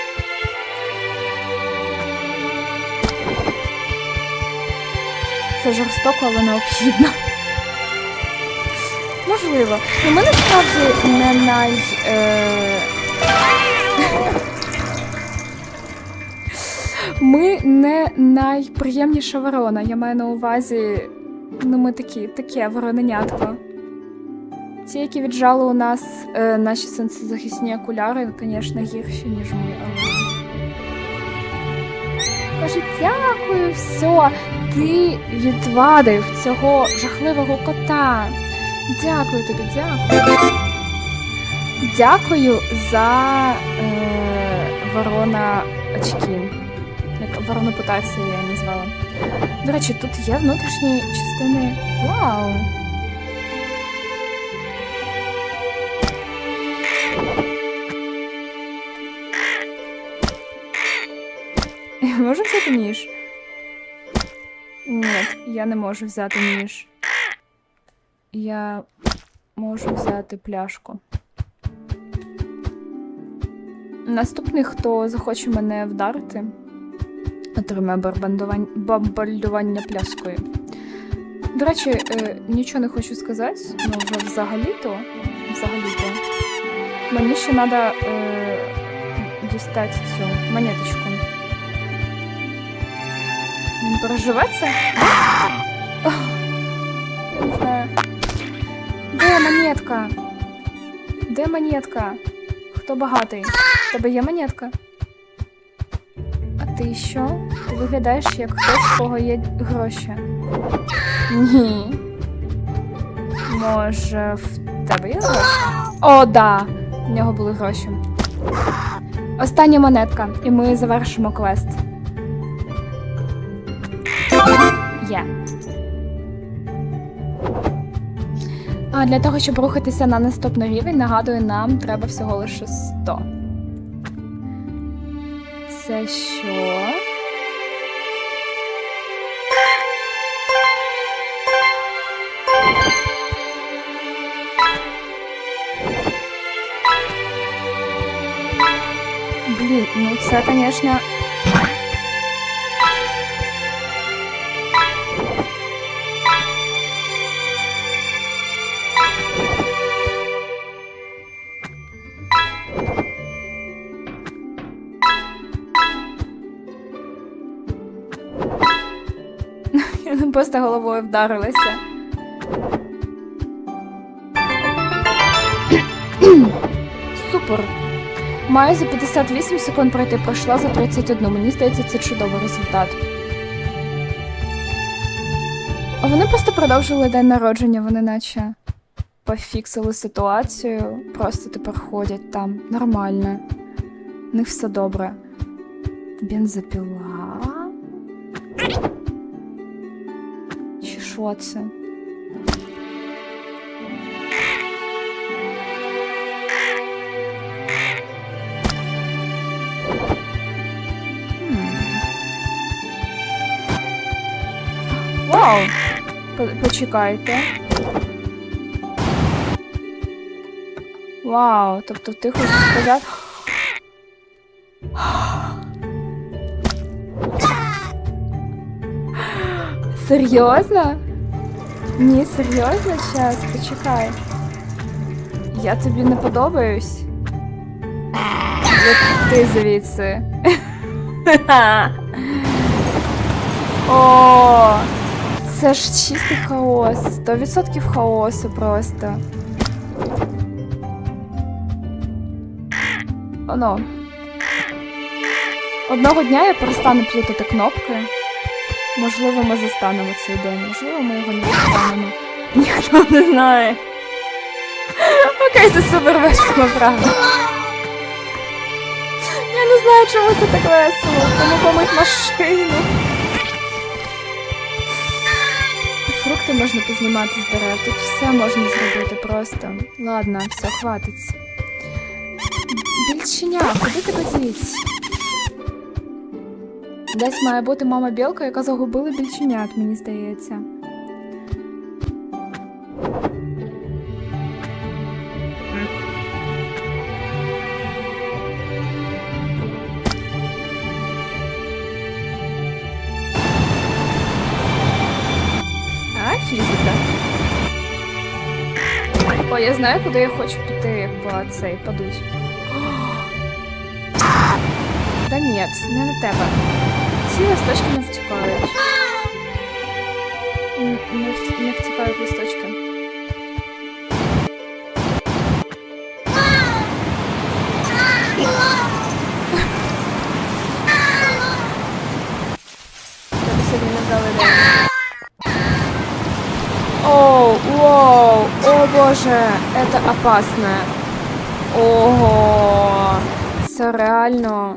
Це жорстоко, але необхідно. Можливо. Ну, ми насправді не Ми не найприємніша ворона. Я маю на увазі, ми таке вороненятко. Ті, які віджали у нас наші сонцезахисні окуляри, звісно, гірші, ніж ми, але... Каже, дякую, все, ти відвадив цього жахливого кота. Дякую тобі, дякую. Дякую за ворона очки. Як воронопутацію я її назвала. До речі, тут є внутрішні частини. Вау! Я можу взяти ніж? Ні, я не можу взяти ніж. Я можу взяти пляшку. Наступний, хто захоче мене вдарити, отримає бомбардування пляшкою. До речі, нічого не хочу сказати, ну вже взагалі-то, мені ще треба дістати цю монеточку. Він переживеться? Я не знаю. Де монетка? Де монетка? Хто багатий? У тебе є монетка? А ти що? Ти виглядаєш як хтось, в кого є гроші. Ні. Може, в тебе є гроші? О, да! В нього були гроші. Остання монетка, і ми завершимо квест. Є. А для того, щоб рухатися на наступний рівень, нагадую, нам треба всього лише 100. Це що? Блін, ну це, звісно... Я просто головою вдарилася. Супер. Маю за 58 секунд пройти, пройшла за 31. Мені здається, це чудовий результат. А вони просто продовжили день народження, вони наче пофіксили ситуацію, просто тепер ходять там нормально. У них все добре. Бензопіла? Чи що це? Вау! Почекайте. Вау, тобто ти хочеш сказати... Серйозно? Ні, серйозно? Щас, почекай. Я тобі не подобаюсь? Ти звідси. О, це ж чистий хаос. 100% хаосу просто. Оно. Одного дня я перестану плутати кнопки. Можливо, ми застанемо цей день. Можливо, ми його не застанемо. Ніхто не знає. Окей, це супер весело, правда. Я не знаю, чому це так весело. Тому помить машину. Фрукти можна познімати з дерев. Тут все можна зробити просто. Ладно, все, хватить. Більченя, куди тебе діть? Десь має бути мама білка, яка загубила більченят, мені здається. Фізика. О, я знаю, куди я хочу піти, як цей падуть. Та ні, не на тебе. Ці листочки не втікають. Не втікають листочки. боже, це опасно. Ого, це реально...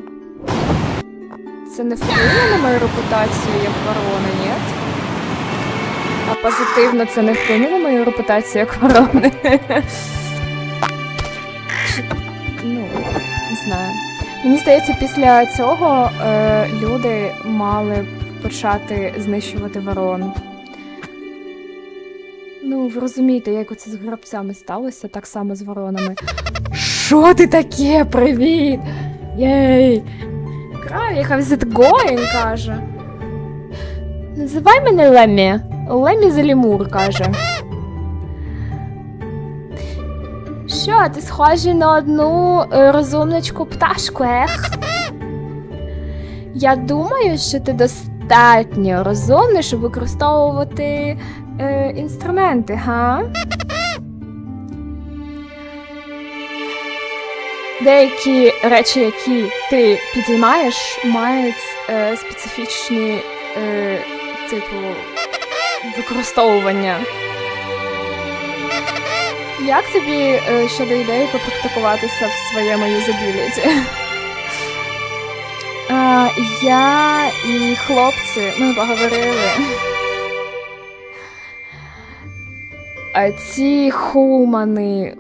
Це не вплине на мою репутацію як ворона, ні? А позитивно це не вплине на мою репутацію як ворони. Ну, не знаю. Мені здається, після цього люди мали почати знищувати ворон. Ну, ви розумієте, як оце з грабцями сталося, так само з воронами. Що ти таке? Привіт! Єй! Край, how's it going, каже. Називай мене Леммі. Леммі Залімур, каже. Що, ти схожий на одну розумничку пташку, ех? Я думаю, що ти достатньо розумний, щоб використовувати інструменти, га? Деякі речі, які ти підіймаєш, мають специфічні, типу, використовування. Як тобі щодо ідеї попрактикуватися в своєму юзабіліті? Я і хлопці, ми поговорили. А ці хумани,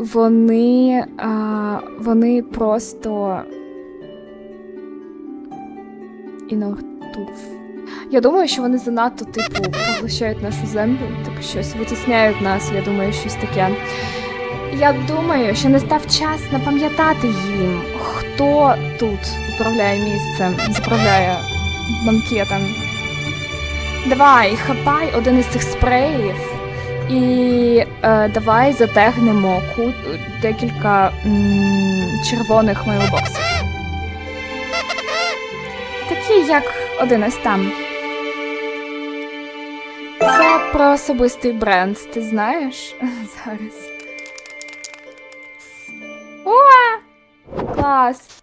вони просто інортурф. Я думаю, що вони занадто, типу, поглощають нашу землю, типу, щось витісняють нас, я думаю, щось таке. Я думаю, що настав час напам'ятати їм, хто тут управляє місцем, заправляє банкетом. Давай, хапай один із цих спреїв і давай затегнемо декілька червоних мейлбоксів. Такі, як один ось там. Це про особистий бренд, ти знаєш? Зараз. О! Клас!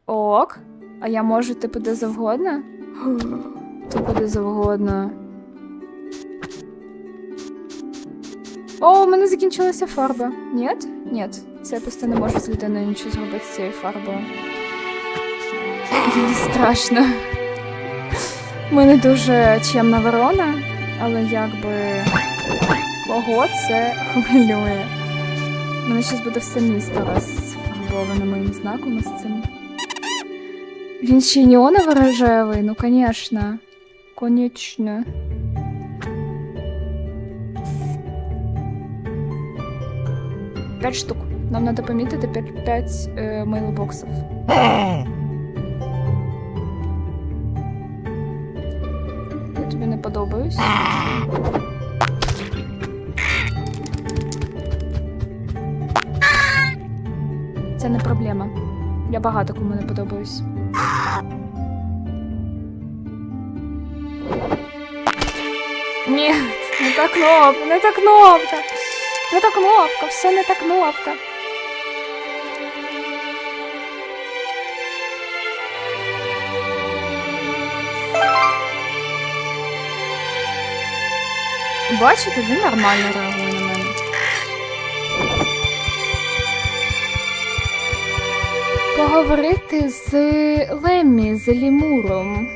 Ок. А я можу, типу, де завгодно? Типу, де завгодно. О, у мене закінчилася фарба. Ні? Ні. Це я просто не можу з людиною нічого зробити з цією фарбою. Мені страшно. У мене дуже чемна ворона, але якби... Кого це хвилює? У мене зараз буде все місто розфарбоване моїм знаком із цим. Він ще й неоново-рожевий, ну, конечно. Конечно. П'ять штук. Нам треба помітити 5 мейлбоксів. Я тобі не подобаюсь. Це не проблема. Я багато кому не подобаюсь. Ні, не та кнопка, не та кнопка. Не та кнопка, все не та кнопка. Бачите, він нормально реагує на мене. Поговорити з Леммі, з Лімуром.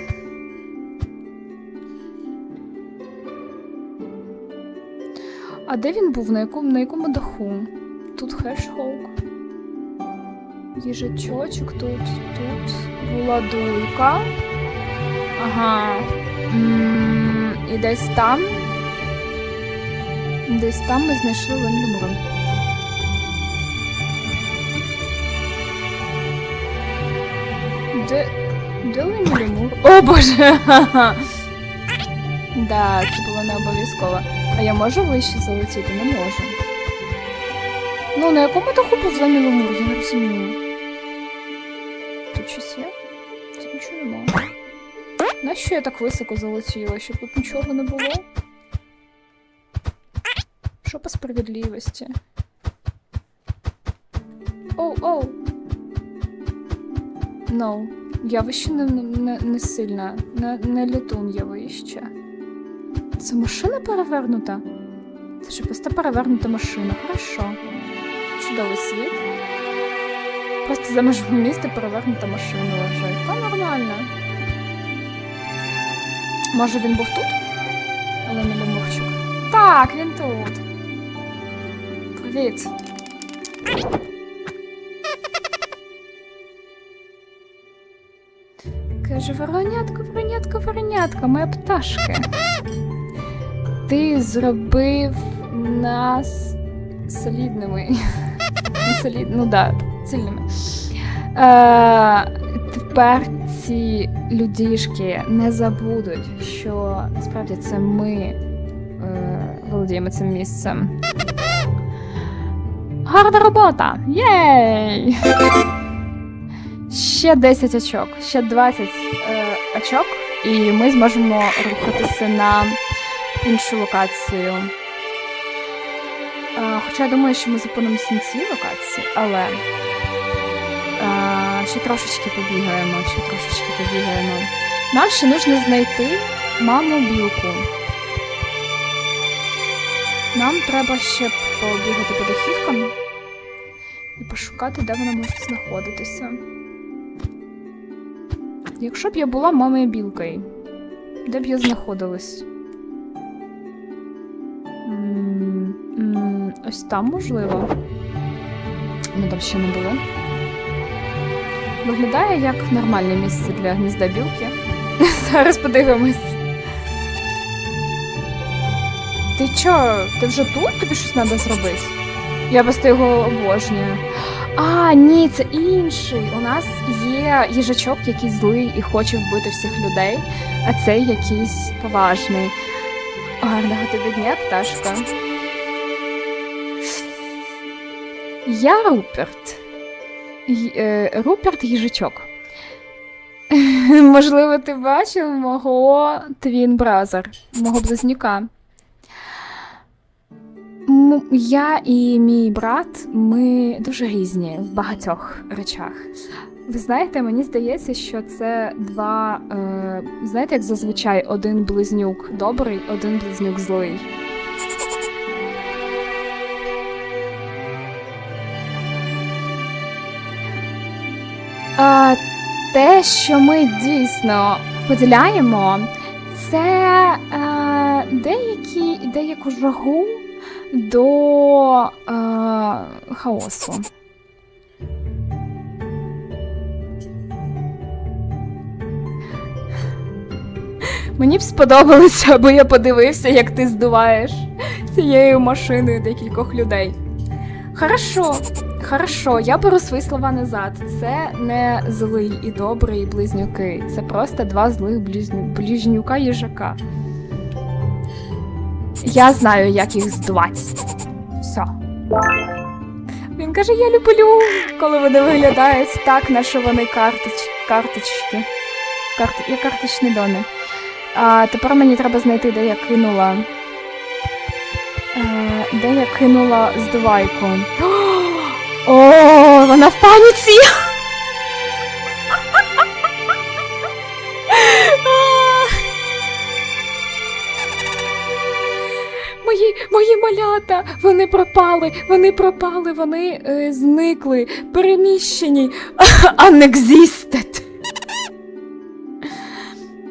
А де він був? На якому даху? Тут хешхоук. Їжачочок тут була дулька. Ага. І десь там. Десь там ми знайшли Леммі. Де Леммі? О, боже! Да, це було не обов'язково. А я можу вище залетіти? Не можу. Ну, на якому даху був Леммі? Я не розумію. Тут щось є? Тут нічого немає. Нащо я так високо залетіла, щоб тут нічого не було? Що по справедливості? Оу. No. Я вище не сильна. Не літун я вище. Це машина перевернута? Це ж просто перевернута машина. Хорошо. Чудовий світ. Просто за межами міста перевернута машина лежить. Та нормально. Може він був тут? Але не Лемурчик. Так, він тут. Привіт. Каже, воронятко, воронятко, воронятко, моя пташка. Ти зробив нас солідними. Ну да, сильними. Тепер ці людішки не забудуть, що насправді це ми володіємо цим місцем. Гарна робота! Єй! Ще 10 очок, ще 20 очок, і ми зможемо рухатися на іншу локацію. Хоча я думаю, що ми зупинимося на цій локації, але ще трошечки побігаємо, Нам ще потрібно знайти маму білку. Нам треба ще побігати по дахівкам і пошукати, де вона може знаходитися. Якщо б я була мамою білкою, де б я знаходилась? Ось там, можливо. Ми там ще не були. Виглядає як нормальне місце для гнізда білки. Зараз подивимось. Ти чо? Ти вже тут? Тобі щось треба зробити? Я просто його обожнюю. А, ні, це інший. У нас є їжачок, який злий і хоче вбити всіх людей, а цей якийсь поважний. Гарного тобі дня, пташка. Я Руперт. Руперт їжачок. Можливо, ти бачив мого твін-бразер, мого близнюка. Я і мій брат, ми дуже різні в багатьох речах. Ви знаєте, мені здається, що це два, знаєте, як зазвичай, один близнюк добрий, один близнюк злий. Те, що ми дійсно поділяємо, це деяку жагу до хаосу. Мені б сподобалося, аби я подивився, як ти здуваєш цією машиною декількох людей. Хорошо, я беру свої слова назад. Це не злий і добрий близнюки. Це просто два злих близнюка їжака. Я знаю, як їх здувати. Все. Він каже, я люблю, коли вони виглядають так, наче вони карточки. Я карточний домик. А тепер мені треба знайти, де я кинула здувайку. О, вона в паніці! Мої малята, вони пропали, вони зникли, переміщені, unexisted.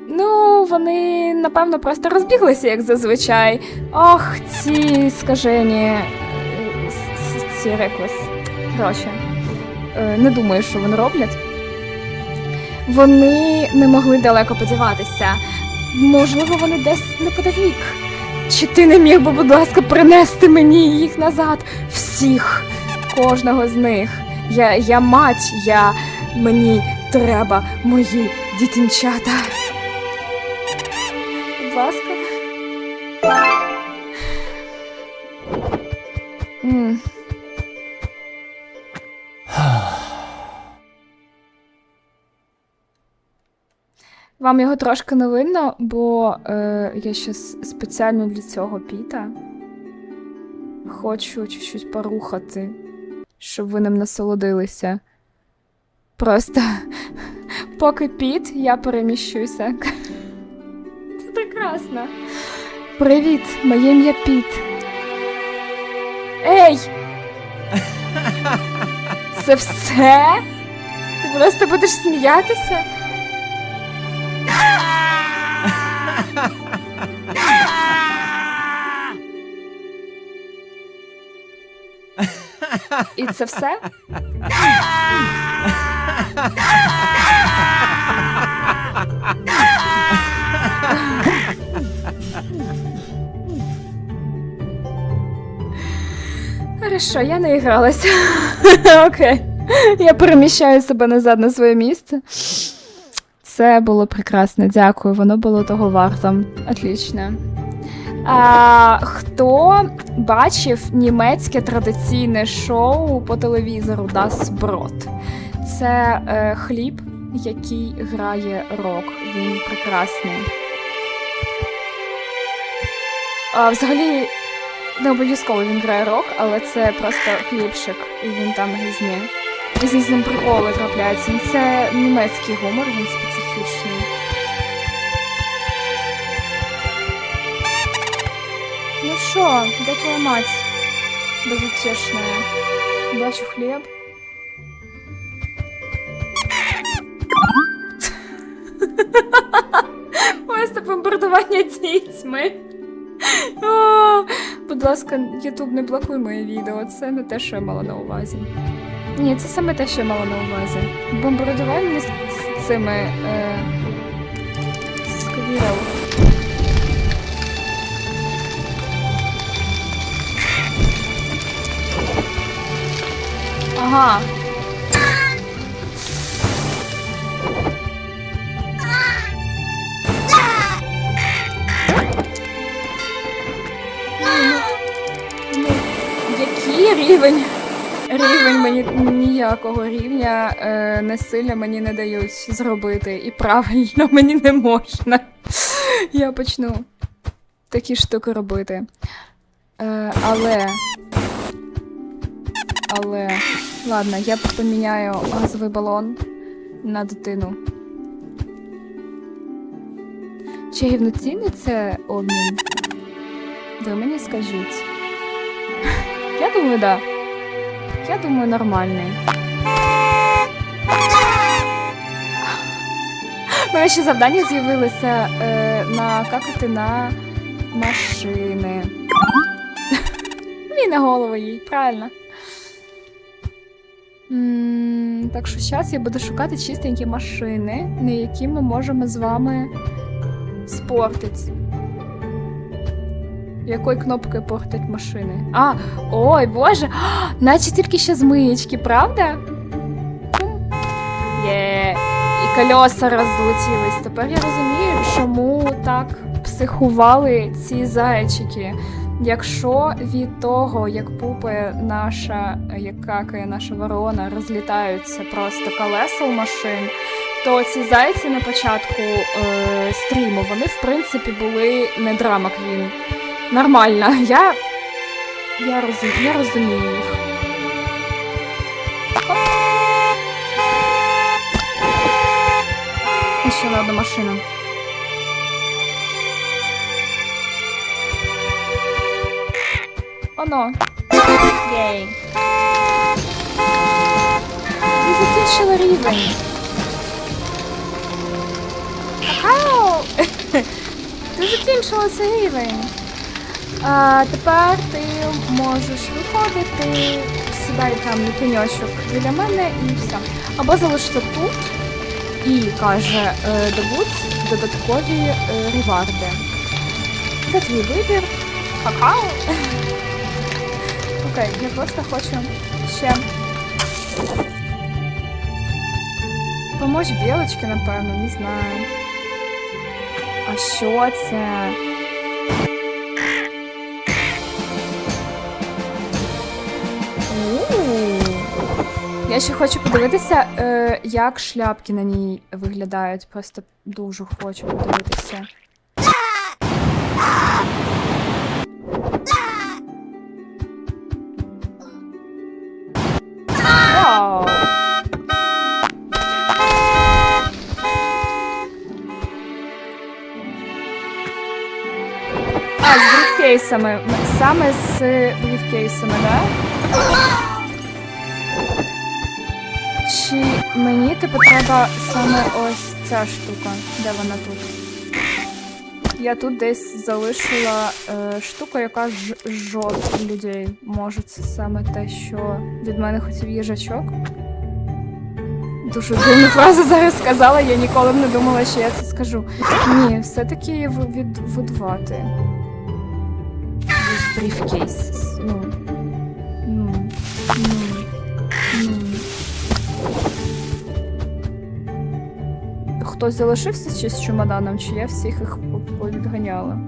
Ну, вони, напевно, просто розбіглися, як зазвичай. Ох, ці скажені, ці реклес. Коротше, не думаю, що вони роблять. Вони не могли далеко подіватися. Можливо, вони десь неподалік. Чи ти не міг би, будь ласка, принести мені їх назад? Всіх, кожного з них. Я мать, мені треба мої дитинчата. Будь ласка. Вам його трошки не видно, бо я щас спеціально для цього Піта хочу чуть-чуть порухати, щоб ви ним насолодилися. Просто поки Піт, я переміщуся. Це прекрасно. Привіт, моє ім'я Піт. Ей! Це все? Ти просто будеш сміятися? І це все? Хорошо, я наігралася. Окей. Я переміщаю себе назад на своє місце. Це було прекрасно, дякую. Воно було того варто. Отлично. Хто бачив німецьке традиційне шоу по телевізору Das Brot? Це хліб, який грає рок. Він прекрасний. Взагалі, не обов'язково він грає рок, але це просто хлібчик, і він там різні з ним приколи трапляються. Це німецький гумор, він специфічний. Ну що, де твоя мать? Безутешная. Бачу хліб. Просто бомбардування дітьми. О, будь ласка, Ютуб, не блокуй моє відео. Це не те, що я мала на увазі. Ні, це саме те, що я мала на увазі. Бомбардування з цими сквірел. Ага. Який рівень? Рівень мені ніякого рівня насилля мені не дають зробити. І правильно, мені не можна. Я почну такі штуки робити. Але... Ладно, я поміняю газовий балон на дитину. Чи рівноцінний це обмін? Ви мені скажіть. Я думаю, да. Я думаю, нормальний. У мене ще завдання з'явилося накакати на машини. І на голову їй, правильно. Так що зараз я буду шукати чистенькі машини, на які ми можемо з вами спортити. Якою кнопкою портить машини? Ой, боже! Наче тільки ще змиєчки, правда? Є. І колеса розлетілись. Тепер я розумію, чому так психували ці зайчики. Якщо від того, як пупає наша, як какає наша ворона, розлітаються просто колеса у машин, то ці зайці на початку стріму, вони, в принципі, були не драма квін. Нормально. Я розумію їх. Хоп. І ще одна машина. Оно. Єй. Я закінчила рівень. Ау! Ти закінчила цей рівень. Тепер ти можеш виходити, сідай там на пеньочок біля мене і все. Або залишся тут і каже, добудь додаткові реварди. Це твій вибір. Какао. Окей, я просто хочу ще помочь білочки, напевно, не знаю. А що це? Я ще хочу подивитися, як шляпки на ній виглядають. Просто дуже хочу подивитися. Вау! брифкейсами. Саме з брифкейсами, да? Чи мені, типу, треба саме ось ця штука? Де вона тут? Я тут десь залишила штуку, яка жжет людей. Може, це саме те, що від мене хотів їжачок? Дуже дивну фразу зараз сказала, я ніколи б не думала, що я це скажу. Ні, все-таки видувати. Брифкейс. Хтось залишився ще з чемоданом, чи я всіх їх повідганяла?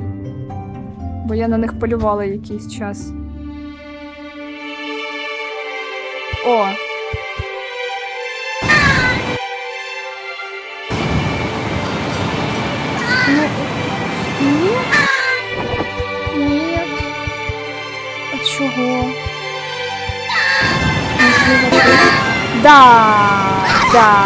Бо я на них полювала якийсь час. О! Ні. Ні. А чого? Можливо, ти? Да. Да.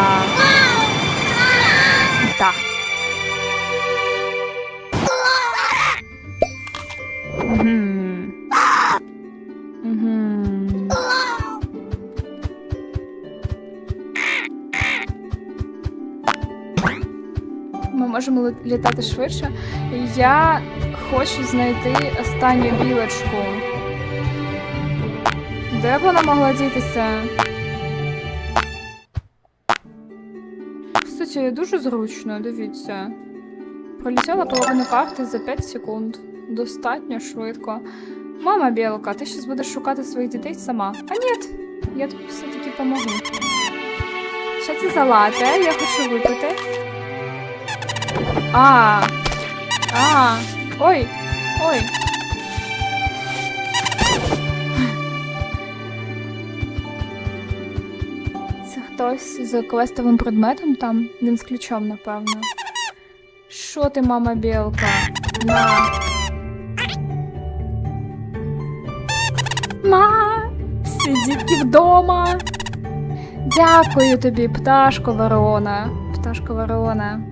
Ми можемо літати швидше. Я хочу знайти останню білочку. Де б вона могла дітися? Кстати, дуже зручно, дивіться. Пролетіла половину карти за 5 секунд. Достатньо швидко. Мама білка, ти щас будеш шукати своїх дітей сама. А ні, я тобі все-таки поможу. Що це за лате? Я хочу випити. Ой. Це хтось з квестовим предметом там? Він з ключом, напевно. Що ти, мама білка? На. Всі дітки вдома. Дякую тобі, пташко ворона. Пташко ворона.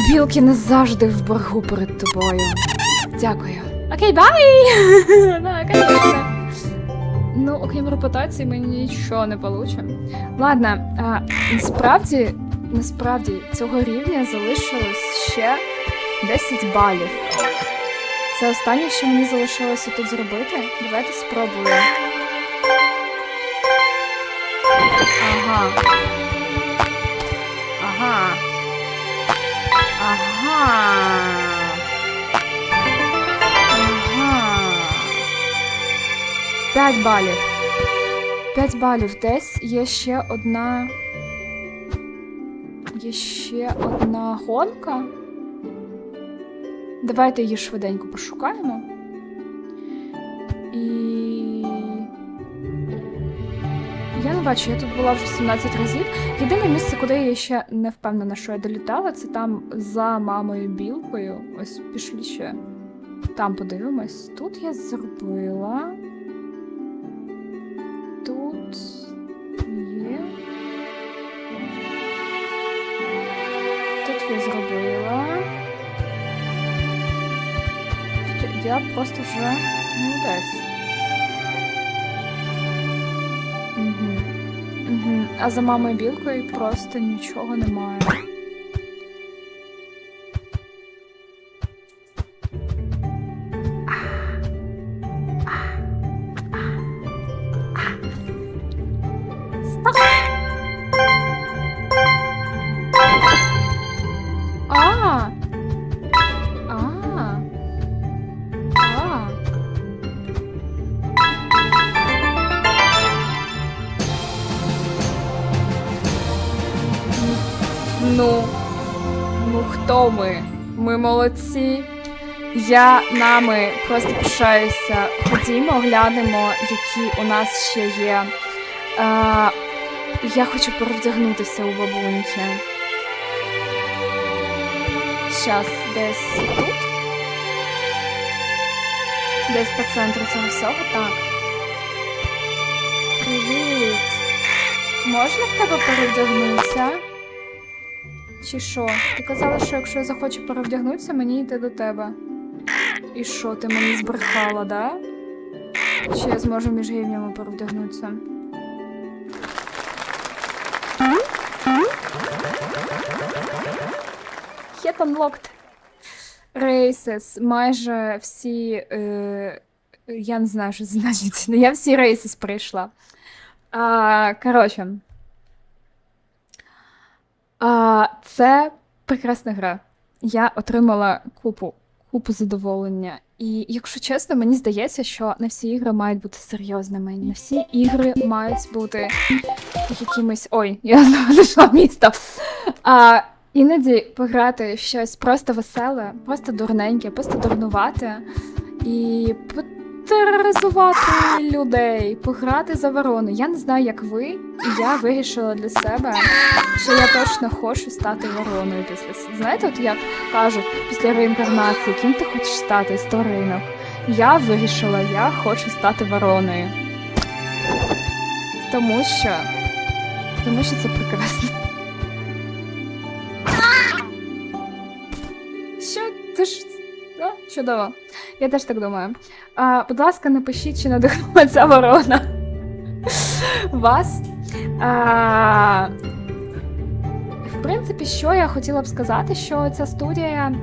Білки не завжди в боргу перед тобою. Дякую. Окей, бай! Ну, окрім репутації, мені нічого не вийде. Ладно, насправді, цього рівня залишилось ще 10 балів. Це останнє, що мені залишилося тут зробити. Давайте спробуємо. Ага. 5 балів. 5 балів. Десь є ще одна... гонка. Давайте її швиденько пошукаємо. І... я не бачу, я тут була вже 17 разів. Єдине місце, куди я ще не впевнена, що я долітала, це там за мамою білкою. Ось, пішли ще. Там подивимось. Тут я зробила. Тут є. Тут я зробила. Я просто вже молодець. А за мамою білкою просто нічого немає. Ну хто ми? Ми молодці. Я нами просто пишаюся. Ходімо, глянемо, які у нас ще є. Я хочу перевдягнутися у бабуньки. Щас, десь тут? Десь по центру цього всього? Так. Привіт. Можна в тебе перевдягнутися? Чи що? Ти казала, що якщо я захочу перевдягнутися, мені йти до тебе. І що, ти мені збрехала, да? Чи я зможу між гівнями перевдягнутися? Hit unlocked. Races. Майже всі... я не знаю, що це значить. Я всі Races прийшла. Коротше. Це прекрасна гра. Я отримала купу задоволення. І, якщо чесно, мені здається, що не всі ігри мають бути серйозними. Не всі ігри мають бути якимись... Ой, я знову зайшла в місто. Іноді пограти в щось просто веселе, просто дурненьке, просто дурнувате. І потероризувати людей, пограти за ворону. Я не знаю, як ви, і я вирішила для себе, що я точно хочу стати вороною після... Знаєте, от як кажуть, після реінкарнації, ким ти хочеш стати з тваринок? Я вирішила, я хочу стати вороною. Тому що це прекрасно. Що? Це ж... Чудово. Я теж так думаю. Будь ласка, напишіть, чи надихнула ця ворона вас. В принципі, що я хотіла б сказати, що ця студія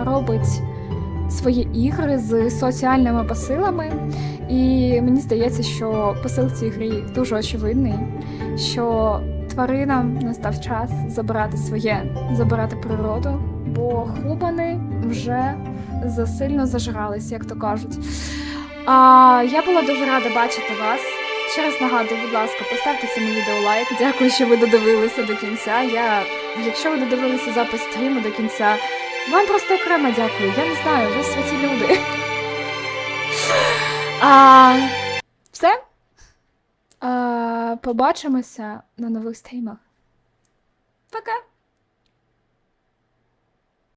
робить свої ігри з соціальними посилами. І мені здається, що посил в цій грі дуже очевидний, що тваринам настав час забирати своє, забирати природу, бо хубани вже засильно зажрались, як то кажуть. Я була дуже рада бачити вас. Ще раз нагадую, будь ласка, поставте цьому відео лайк. Дякую, що ви додивилися до кінця. Якщо ви додивилися запис стріму до кінця, вам просто окремо дякую. Я не знаю, ви святі люди. Все. Побачимося на нових стрімах. Пока!